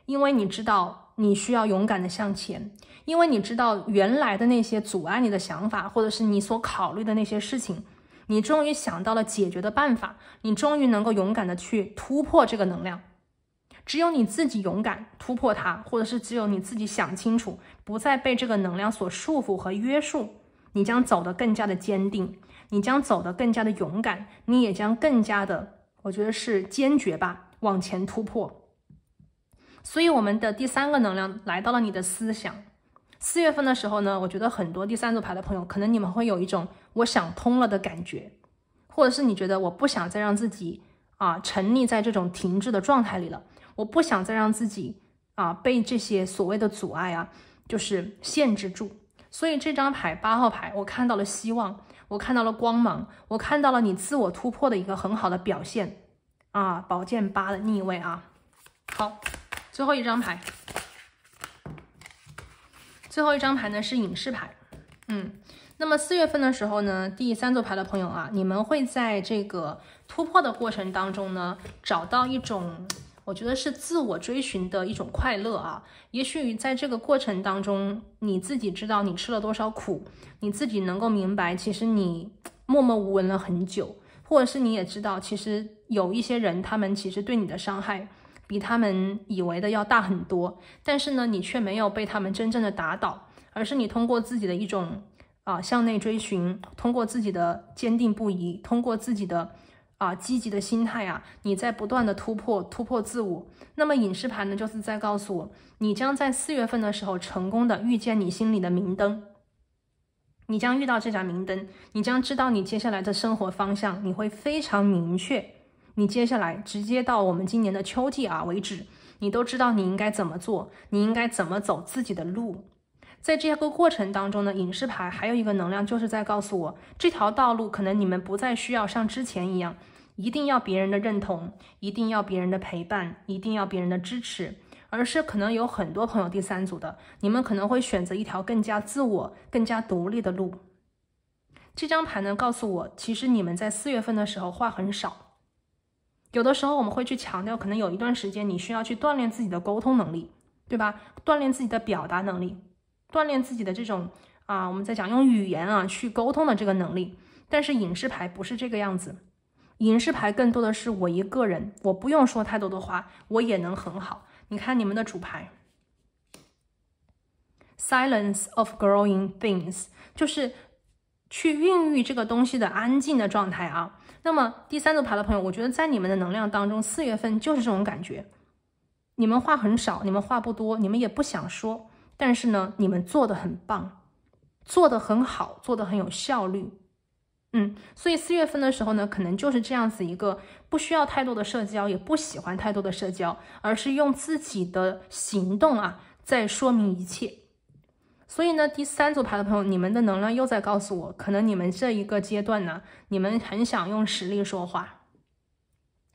[SPEAKER 1] 因为你知道你需要勇敢的向前，因为你知道原来的那些阻碍你的想法，或者是你所考虑的那些事情，你终于想到了解决的办法，你终于能够勇敢的去突破这个能量。只有你自己勇敢突破它，或者是只有你自己想清楚，不再被这个能量所束缚和约束，你将走得更加的坚定，你将走得更加的勇敢，你也将更加的，我觉得是坚决吧，往前突破。所以我们的第3个能量来到了你的思想。4月份的时候呢，我觉得很多第3组牌的朋友，可能你们会有一种我想通了的感觉，或者是你觉得我不想再让自己沉溺在这种停滞的状态里了，我不想再让自己被这些所谓的阻碍就是限制住。所以这张牌8号牌，我看到了希望，我看到了光芒，我看到了你自我突破的一个很好的表现宝剑8的逆位好，最后一张牌，最后一张牌呢是隐士牌。那么4月份的时候呢，第3组牌的朋友你们会在这个突破的过程当中呢，找到一种我觉得是自我追寻的一种快乐也许在这个过程当中，你自己知道你吃了多少苦，你自己能够明白其实你默默无闻了很久，或者是你也知道其实有一些人他们其实对你的伤害比他们以为的要大很多，但是呢你却没有被他们真正的打倒，而是你通过自己的一种向内追寻，通过自己的坚定不移，通过自己的积极的心态你在不断的突破自我。那么隐士牌呢，就是在告诉我，你将在4月份的时候成功的遇见你心里的明灯，你将遇到这盏明灯，你将知道你接下来的生活方向，你会非常明确，你接下来直接到我们今年的秋季为止，你都知道你应该怎么做，你应该怎么走自己的路。在这个过程当中呢，隐士牌还有一个能量，就是在告诉我，这条道路可能你们不再需要像之前一样一定要别人的认同，一定要别人的陪伴，一定要别人的支持，而是可能有很多朋友第3组的，你们可能会选择一条更加自我更加独立的路。这张牌呢告诉我，其实你们在4月份的时候话很少，有的时候我们会去强调，可能有一段时间你需要去锻炼自己的沟通能力，对吧？锻炼自己的表达能力，锻炼自己的这种我们在讲用语言去沟通的这个能力。但是隐士牌不是这个样子，隐士牌更多的是我一个人，我不用说太多的话，我也能很好。你看你们的主牌 Silence of growing things， 就是去孕育这个东西的安静的状态那么第3组牌的朋友，我觉得在你们的能量当中，4月份就是这种感觉，你们话很少，你们话不多，你们也不想说，但是呢你们做得很棒，做得很好，做得很有效率。所以4月份的时候呢，可能就是这样子一个不需要太多的社交，也不喜欢太多的社交，而是用自己的行动在说明一切。所以呢，第3组牌的朋友，你们的能量又在告诉我，可能你们这一个阶段呢，你们很想用实力说话，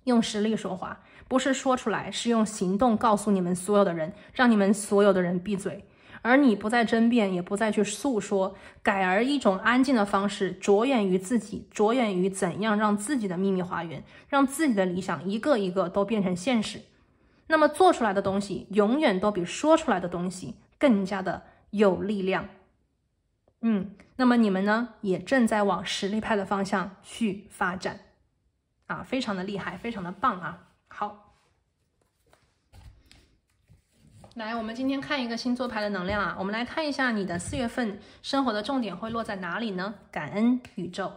[SPEAKER 1] 用实力说话，不是说出来，是用行动告诉你们所有的人，让你们所有的人闭嘴。而你不再争辩，也不再去诉说，改而一种安静的方式，着眼于自己，着眼于怎样让自己的秘密花园，让自己的理想一个一个都变成现实。那么做出来的东西永远都比说出来的东西更加的有力量。那么你们呢，也正在往实力派的方向去发展非常的厉害，非常的棒好，来，我们今天看一个星座牌的能量我们来看一下你的4月份生活的重点会落在哪里呢？感恩宇宙。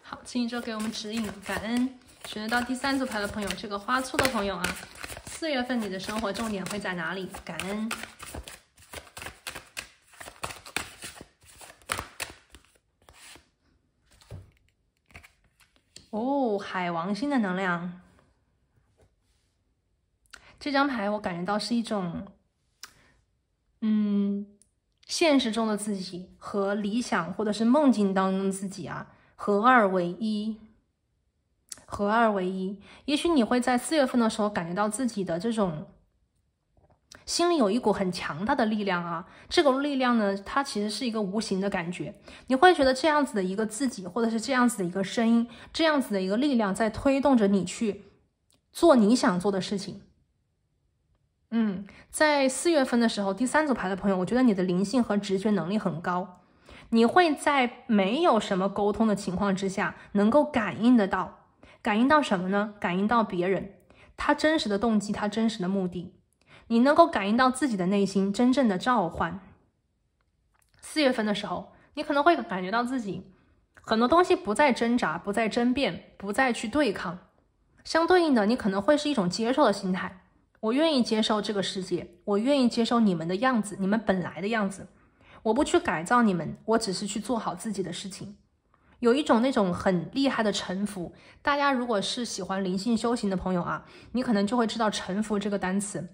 [SPEAKER 1] 好，请宇宙给我们指引，感恩。选到第3组牌的朋友，这个花簇的朋友4月份你的生活重点会在哪里？感恩。海王星的能量，这张牌我感觉到是一种现实中的自己和理想或者是梦境当中的自己合二为一，合二为一。也许你会在4月份的时候感觉到自己的这种心里有一股很强大的力量啊，这个力量呢，它其实是一个无形的感觉，你会觉得这样子的一个自己，或者是这样子的一个声音，这样子的一个力量在推动着你去做你想做的事情。在4月份的时候，第3组牌的朋友，我觉得你的灵性和直觉能力很高，你会在没有什么沟通的情况之下，能够感应得到，感应到什么呢？感应到别人，他真实的动机，他真实的目的。你能够感应到自己的内心真正的召唤。4月份的时候，你可能会感觉到自己很多东西不再挣扎，不再争辩，不再去对抗，相对应的，你可能会是一种接受的心态。我愿意接受这个世界，我愿意接受你们的样子，你们本来的样子，我不去改造你们，我只是去做好自己的事情。有一种那种很厉害的臣服，大家如果是喜欢灵性修行的朋友啊，你可能就会知道臣服这个单词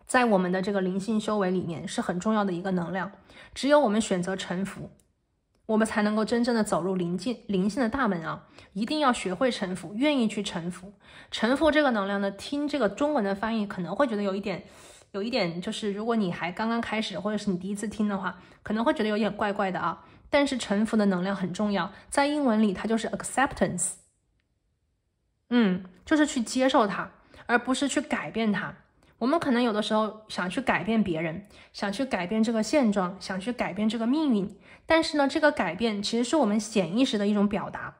[SPEAKER 1] 在我们的这个灵性修为里面是很重要的一个能量。只有我们选择臣服，我们才能够真正的走入灵性的大门啊！一定要学会臣服，愿意去臣服。臣服这个能量呢，听这个中文的翻译可能会觉得有一点，就是如果你还刚刚开始，或者是你第一次听的话，可能会觉得有点怪怪的啊。但是臣服的能量很重要，在英文里它就是 acceptance，就是去接受它，而不是去改变它。我们可能有的时候想去改变别人，想去改变这个现状，想去改变这个命运，但是呢，这个改变其实是我们潜意识的一种表达。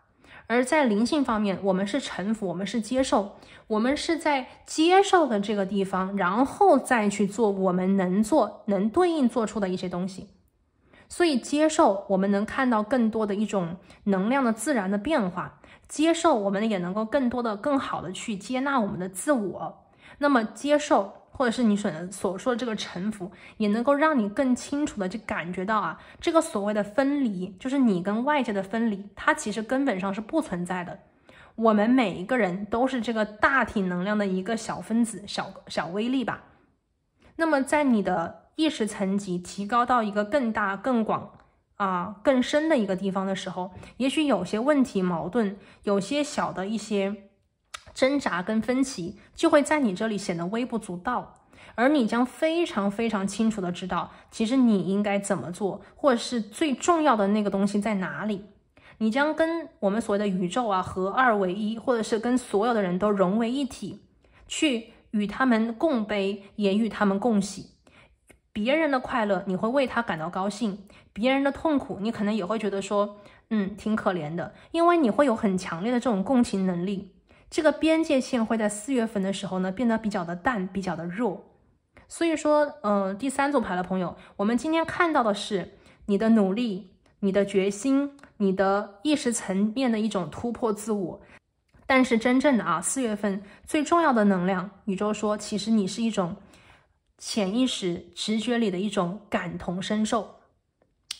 [SPEAKER 1] 而在灵性方面，我们是臣服，我们是接受，我们是在接受的这个地方，然后再去做我们能做、能对应做出的一些东西。所以接受，我们能看到更多的一种能量的自然的变化，接受我们也能够更多的、更好的去接纳我们的自我。那么接受，或者是你所说的这个臣服，也能够让你更清楚的去感觉到啊，这个所谓的分离，就是你跟外界的分离，它其实根本上是不存在的。我们每一个人都是这个大体能量的一个小分子、小微粒吧。那么在你的意识层级提高到一个更大、更广更深的一个地方的时候，也许有些问题、矛盾，有些小的一些挣扎跟分歧就会在你这里显得微不足道，而你将非常非常清楚的知道其实你应该怎么做，或者是最重要的那个东西在哪里。你将跟我们所谓的宇宙合二为一，或者是跟所有的人都融为一体，去与他们共悲，也与他们共喜。别人的快乐你会为他感到高兴，别人的痛苦你可能也会觉得说挺可怜的，因为你会有很强烈的这种共情能力。这个边界线会在4月份的时候呢变得比较的淡，比较的弱。所以说第3组牌的朋友，我们今天看到的是你的努力，你的决心，你的意识层面的一种突破自我。但是真正的4月份最重要的能量，宇宙说其实你是一种潜意识直觉里的一种感同身受。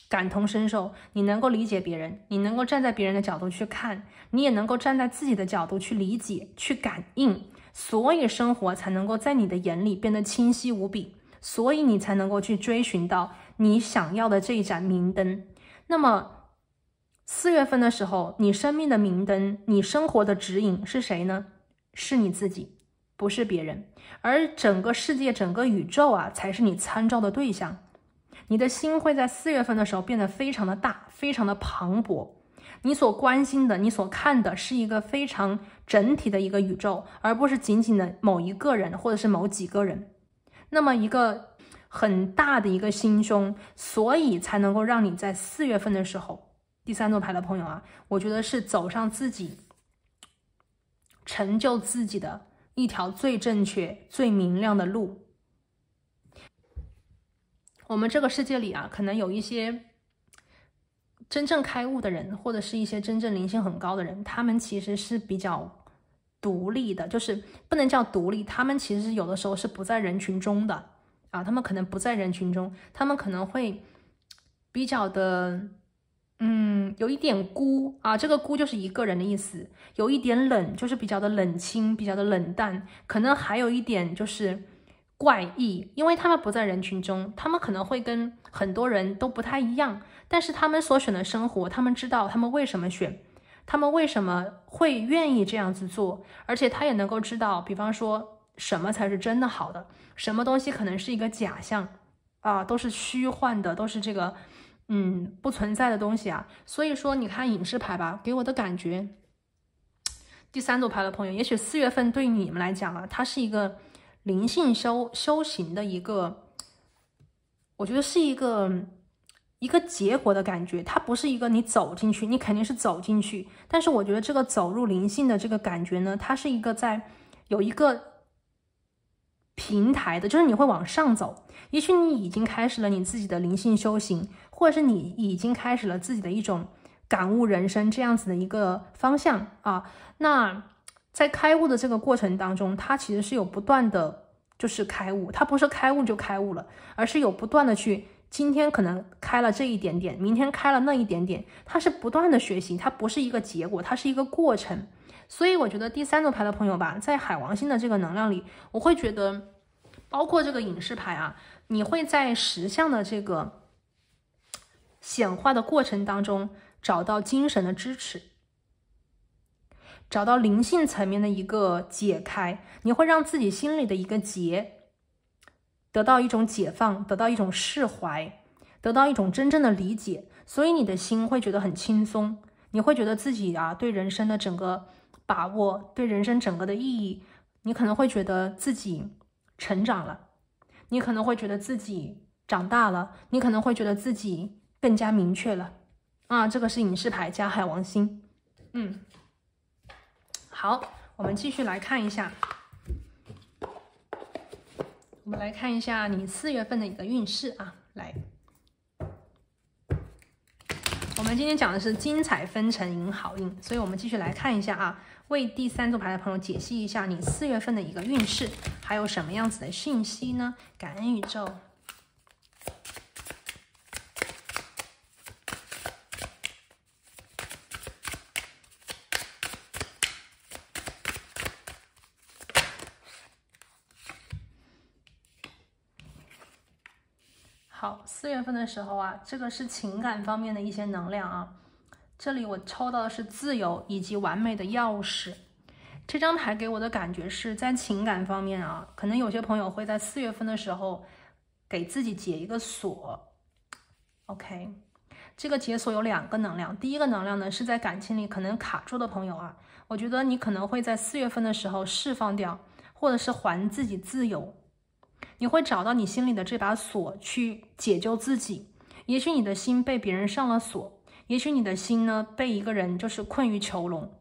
[SPEAKER 1] 感同身受，你能够理解别人，你能够站在别人的角度去看，你也能够站在自己的角度去理解、去感应，所以生活才能够在你的眼里变得清晰无比，所以你才能够去追寻到你想要的这一盏明灯。那么4月份的时候，你生命的明灯，你生活的指引是谁呢？是你自己，不是别人。而整个世界、整个宇宙才是你参照的对象。你的心会在4月份的时候变得非常的大，非常的磅礴。你所关心的，你所看的是一个非常整体的一个宇宙，而不是仅仅的某一个人或者是某几个人。那么一个很大的一个心胸，所以才能够让你在4月份的时候，第3组牌的朋友我觉得是走上自己成就自己的一条最正确、最明亮的路。我们这个世界里可能有一些真正开悟的人，或者是一些真正灵性很高的人，他们其实是比较独立的，就是不能叫独立，他们其实有的时候是不在人群中的他们可能不在人群中，他们可能会比较的有一点孤这个孤就是一个人的意思，有一点冷，就是比较的冷清，比较的冷淡，可能还有一点就是怪异，因为他们不在人群中，他们可能会跟很多人都不太一样，但是他们所选的生活，他们知道他们为什么选，他们为什么会愿意这样子做，而且他也能够知道，比方说什么才是真的好的，什么东西可能是一个假象啊，都是虚幻的，都是这个不存在的东西啊。所以说你看隐士牌吧，给我的感觉，第3组牌的朋友，也许4月份对你们来讲啊，它是一个灵性修行的一个，我觉得是一个结果的感觉，它不是一个你走进去，你肯定是走进去，但是我觉得这个走入灵性的这个感觉呢，它是一个有一个平台的，就是你会往上走。也许你已经开始了你自己的灵性修行，或者是你已经开始了自己的一种感悟人生这样子的一个方向啊。那在开悟的这个过程当中，它其实是有不断的就是开悟，它不是开悟就开悟了，而是有不断的去，今天可能开了这一点点，明天开了那一点点，它是不断的学习，它不是一个结果，它是一个过程。所以我觉得第3组牌的朋友吧，在海王星的这个能量里，我会觉得包括这个隐士牌啊，你会在实相的这个显化的过程当中找到精神的支持，找到灵性层面的一个解开，你会让自己心里的一个结得到一种解放，得到一种释怀，得到一种真正的理解，所以你的心会觉得很轻松，你会觉得自己啊对人生的整个把握，对人生整个的意义，你可能会觉得自己成长了，你可能会觉得自己长大了，你可能会觉得自己更加明确了啊。这个是隐士牌加海王星。好，我们继续来看一下，我们来看一下你4月份的一个运势啊。来，我们今天讲的是精彩纷呈迎好运，所以我们继续来看一下啊，为第3组牌的朋友解析一下你4月份的一个运势，还有什么样子的讯息呢？感恩宇宙。好，4月份的时候啊，这个是情感方面的一些能量啊。这里我抽到的是自由以及完美的钥匙。这张牌给我的感觉是在情感方面啊，可能有些朋友会在4月份的时候给自己解一个锁。OK， 这个解锁有2个能量。第一个能量呢，是在感情里可能卡住的朋友啊，我觉得你可能会在4月份的时候释放掉，或者是还自己自由。你会找到你心里的这把锁去解救自己。也许你的心被别人上了锁，也许你的心呢被一个人就是困于囚笼，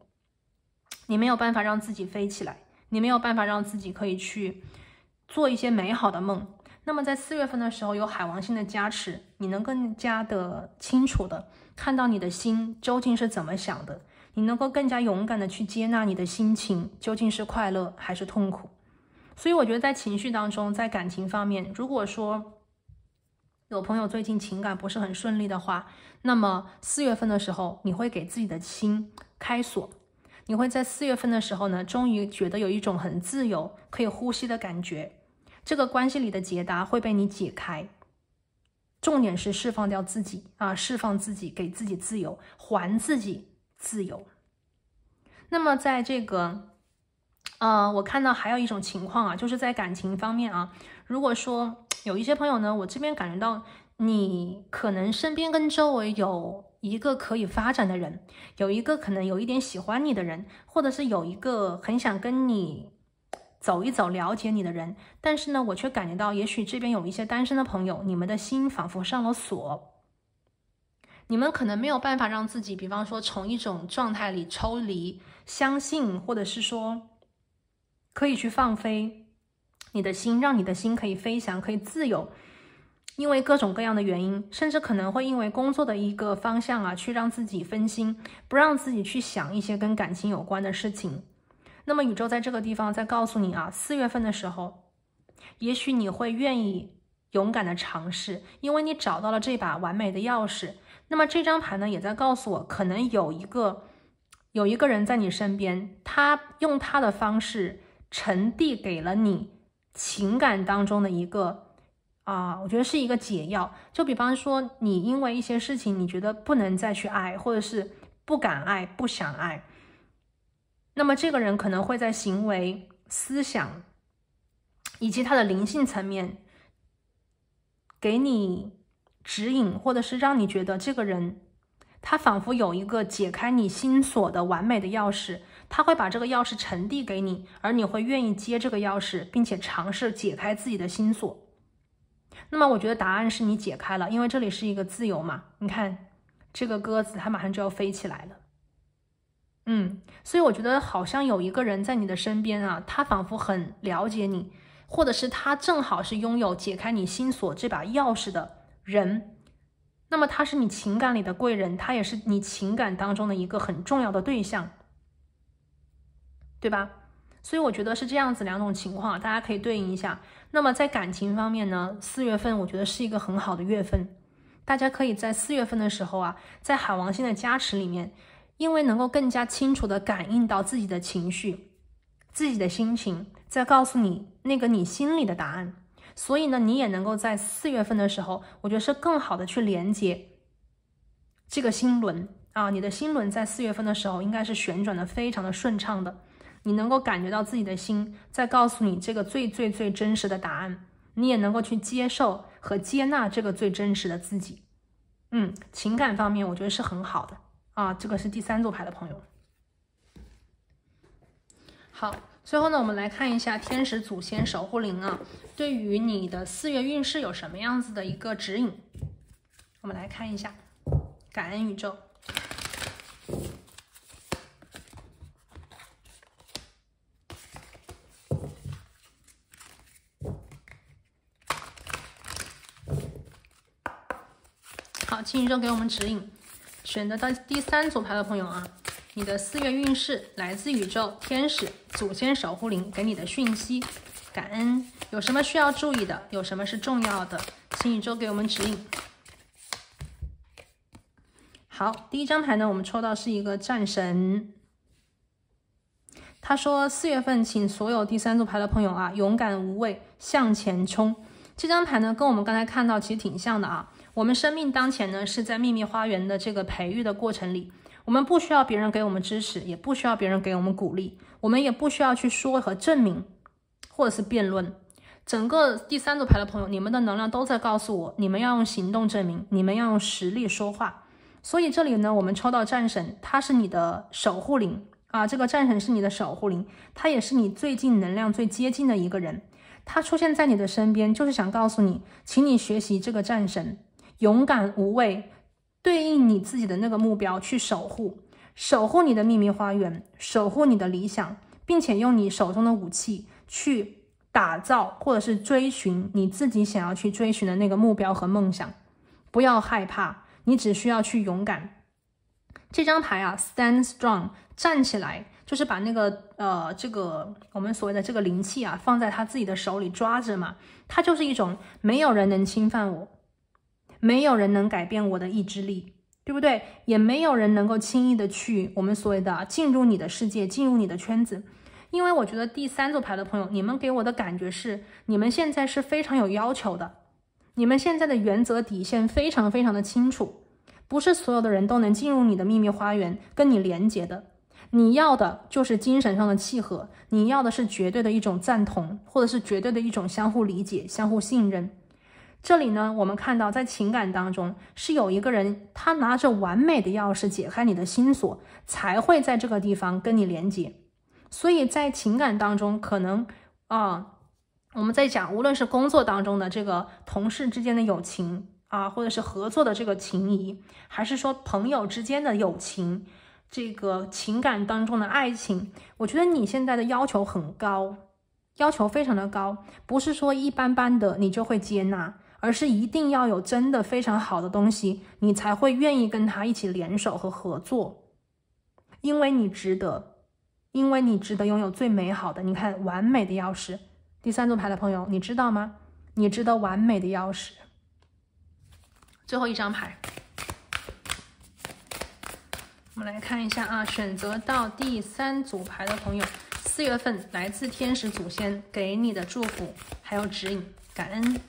[SPEAKER 1] 你没有办法让自己飞起来，你没有办法让自己可以去做一些美好的梦。那么在4月份的时候，有海王星的加持，你能更加的清楚的看到你的心究竟是怎么想的，你能够更加勇敢的去接纳你的心情究竟是快乐还是痛苦。所以我觉得在情绪当中，在感情方面，如果说有朋友最近情感不是很顺利的话，那么4月份的时候，你会给自己的心开锁，你会在4月份的时候呢，终于觉得有一种很自由可以呼吸的感觉，这个关系里的结答会被你解开。重点是释放掉自己啊，释放自己，给自己自由，还自己自由。那么在这个我看到还有一种情况啊，就是在感情方面啊，如果说有一些朋友呢，我这边感觉到你可能身边跟周围有一个可以发展的人，有一个可能有一点喜欢你的人，或者是有一个很想跟你走一走了解你的人，但是呢，我却感觉到也许这边有一些单身的朋友，你们的心仿佛上了锁，你们可能没有办法让自己比方说从一种状态里抽离，相信或者是说可以去放飞你的心，让你的心可以飞翔，可以自由。因为各种各样的原因，甚至可能会因为工作的一个方向啊，去让自己分心，不让自己去想一些跟感情有关的事情。那么宇宙在这个地方在告诉你啊，4月份的时候，也许你会愿意勇敢的尝试，因为你找到了这把完美的钥匙。那么这张牌呢，也在告诉我，可能有一个人在你身边，他用他的方式传递给了你情感当中的一个我觉得是一个解药。就比方说你因为一些事情你觉得不能再去爱，或者是不敢爱、不想爱。那么这个人可能会在行为、思想以及他的灵性层面给你指引，或者是让你觉得这个人他仿佛有一个解开你心锁的完美的钥匙，他会把这个钥匙传递给你，而你会愿意接这个钥匙，并且尝试解开自己的心锁。那么我觉得答案是你解开了，因为这里是一个自由嘛，你看这个鸽子它马上就要飞起来了。所以我觉得好像有一个人在你的身边啊，他仿佛很了解你，或者是他正好是拥有解开你心锁这把钥匙的人。那么他是你情感里的贵人，他也是你情感当中的一个很重要的对象，对吧？所以我觉得是这样子两种情况，大家可以对应一下。那么在感情方面呢，4月份我觉得是一个很好的月份，大家可以在4月份的时候啊，在海王星的加持里面，因为能够更加清楚的感应到自己的情绪、自己的心情，再告诉你那个你心里的答案。所以呢，你也能够在4月份的时候，我觉得是更好的去连接这个心轮啊，你的心轮在4月份的时候应该是旋转的非常的顺畅的，你能够感觉到自己的心在告诉你这个最真实的答案，你也能够去接受和接纳这个最真实的自己。情感方面我觉得是很好的啊，这个是第3组牌的朋友。好，最后呢，我们来看一下天使祖先守护灵啊，对于你的4月运势有什么样子的一个指引？我们来看一下，感恩宇宙。好，请宇宙给我们指引。选择到第3组牌的朋友啊，你的4月运势来自宇宙、天使、祖先守护灵给你的讯息，感恩。有什么需要注意的？有什么是重要的？请宇宙给我们指引。好，第1张牌呢，我们抽到是一个战神。他说4月份请所有第3组牌的朋友啊，勇敢无畏向前冲。这张牌呢，跟我们刚才看到其实挺像的啊。我们生命当前呢，是在秘密花园的这个培育的过程里，我们不需要别人给我们支持，也不需要别人给我们鼓励，我们也不需要去说和证明或者是辩论。整个第3组牌的朋友，你们的能量都在告诉我，你们要用行动证明，你们要用实力说话。所以这里呢，我们抽到战神，他是你的守护灵啊，这个战神是你的守护灵，他也是你最近能量最接近的一个人，他出现在你的身边，就是想告诉你，请你学习这个战神，勇敢无畏，对应你自己的那个目标去守护你的秘密花园，守护你的理想，并且用你手中的武器去打造或者是追寻你自己想要去追寻的那个目标和梦想。不要害怕，你只需要去勇敢。这张牌啊 ，Stand Strong， 站起来，就是把那个这个我们所谓的这个灵气啊，放在他自己的手里抓着嘛。它就是一种没有人能侵犯我，没有人能改变我的意志力，对不对？也没有人能够轻易的去我们所谓的进入你的世界，进入你的圈子。因为我觉得第3组牌的朋友，你们给我的感觉是，你们现在是非常有要求的，你们现在的原则底线非常的清楚，不是所有的人都能进入你的秘密花园跟你连接的。你要的就是精神上的契合，你要的是绝对的一种赞同，或者是绝对的一种相互理解、相互信任。这里呢，我们看到在情感当中是有一个人，他拿着完美的钥匙解开你的心锁，才会在这个地方跟你连接。所以在情感当中，可能我们在讲，无论是工作当中的这个同事之间的友情啊，或者是合作的这个情谊，还是说朋友之间的友情，这个情感当中的爱情，我觉得你现在的要求很高，要求非常的高，不是说一般般的你就会接纳，而是一定要有真的非常好的东西，你才会愿意跟他一起联手和合作，因为你值得，因为你值得拥有最美好的，你看完美的钥匙。第3组牌的朋友，你知道吗？你值得完美的钥匙。最后一张牌，我们来看一下啊，选择到第3组牌的朋友，4月份来自天使祖先给你的祝福还有指引，感恩。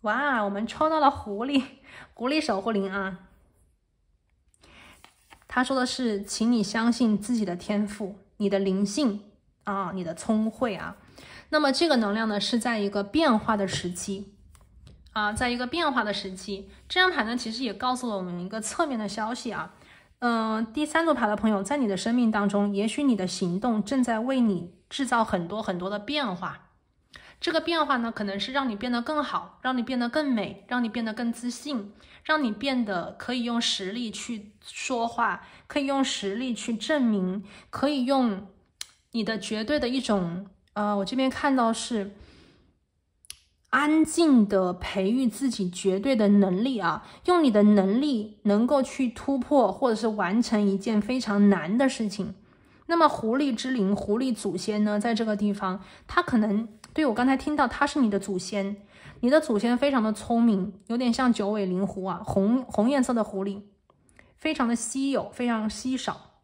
[SPEAKER 1] 哇，我们抽到了狐狸，狐狸守护灵啊，他说的是，请你相信自己的天赋，你的灵性啊，你的聪慧啊。那么这个能量呢，是在一个变化的时期啊，在一个变化的时期。这张牌呢，其实也告诉了我们一个侧面的消息啊。第三组牌的朋友，在你的生命当中，也许你的行动正在为你制造很多很多的变化。这个变化呢，可能是让你变得更好，让你变得更美，让你变得更自信，让你变得可以用实力去说话，可以用实力去证明，可以用你的绝对的一种我这边看到是安静的培育自己绝对的能力啊，用你的能力能够去突破或者是完成一件非常难的事情。那么狐狸之灵，狐狸祖先呢，在这个地方，他可能对我刚才听到他是你的祖先，你的祖先非常的聪明，有点像九尾灵狐啊，红颜色的狐狸，非常的稀有，非常稀少，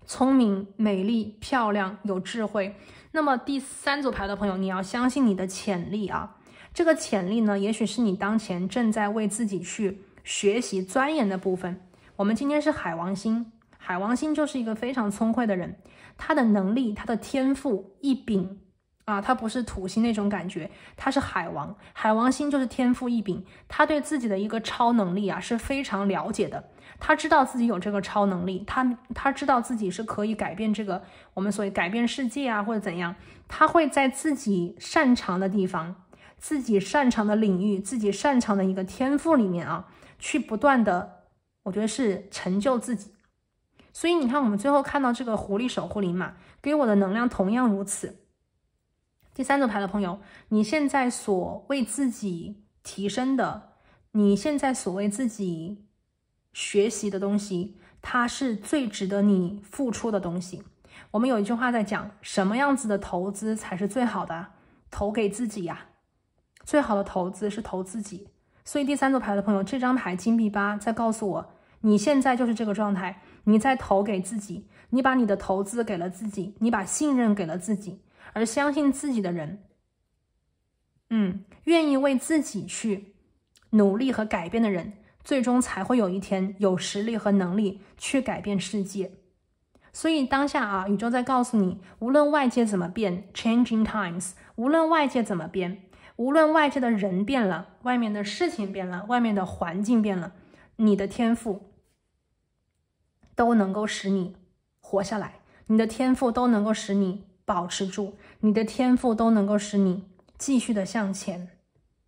[SPEAKER 1] 聪明、美丽、漂亮、有智慧。那么第三组牌的朋友，你要相信你的潜力啊，这个潜力呢，也许是你当前正在为自己去学习钻研的部分。我们今天是海王星，海王星就是一个非常聪慧的人，他的能力，他的天赋异禀啊，他不是土星那种感觉，他是海王，海王星就是天赋异禀，他对自己的一个超能力啊是非常了解的，他知道自己有这个超能力，他知道自己是可以改变这个我们所谓改变世界啊或者怎样，他会在自己擅长的地方，自己擅长的领域，自己擅长的一个天赋里面啊，去不断的，我觉得是成就自己。所以你看，我们最后看到这个狐狸守护灵嘛，给我的能量同样如此。第三组牌的朋友，你现在所为自己提升的，你现在所为自己学习的东西，它是最值得你付出的东西。我们有一句话在讲，什么样子的投资才是最好的？投给自己呀，最好的投资是投自己。所以第三组牌的朋友，这张牌金币8在告诉我，你现在就是这个状态，你在投给自己，你把你的投资给了自己，你把信任给了自己，而相信自己的人，愿意为自己去努力和改变的人，最终才会有一天有实力和能力去改变世界。所以当下啊，宇宙在告诉你，无论外界怎么变 ，changing times， 无论外界怎么变，无论外界的人变了，外面的事情变了，外面的环境变了，你的天赋都能够使你活下来，你的天赋都能够使你保持住，你的天赋都能够使你继续的向前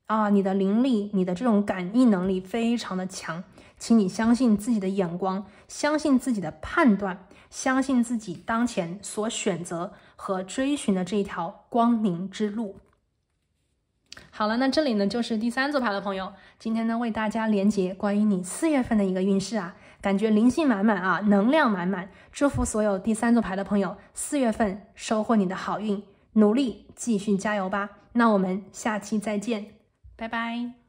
[SPEAKER 1] 啊！你的灵力，你的这种感应能力非常的强，请你相信自己的眼光，相信自己的判断，相信自己当前所选择和追寻的这条光明之路。好了，那这里呢就是第三组牌的朋友，今天呢为大家连结关于你4月份的一个运势啊，感觉灵性满满啊，能量满满，祝福所有第三组牌的朋友4月份收获你的好运，努力继续加油吧。那我们下期再见，拜拜。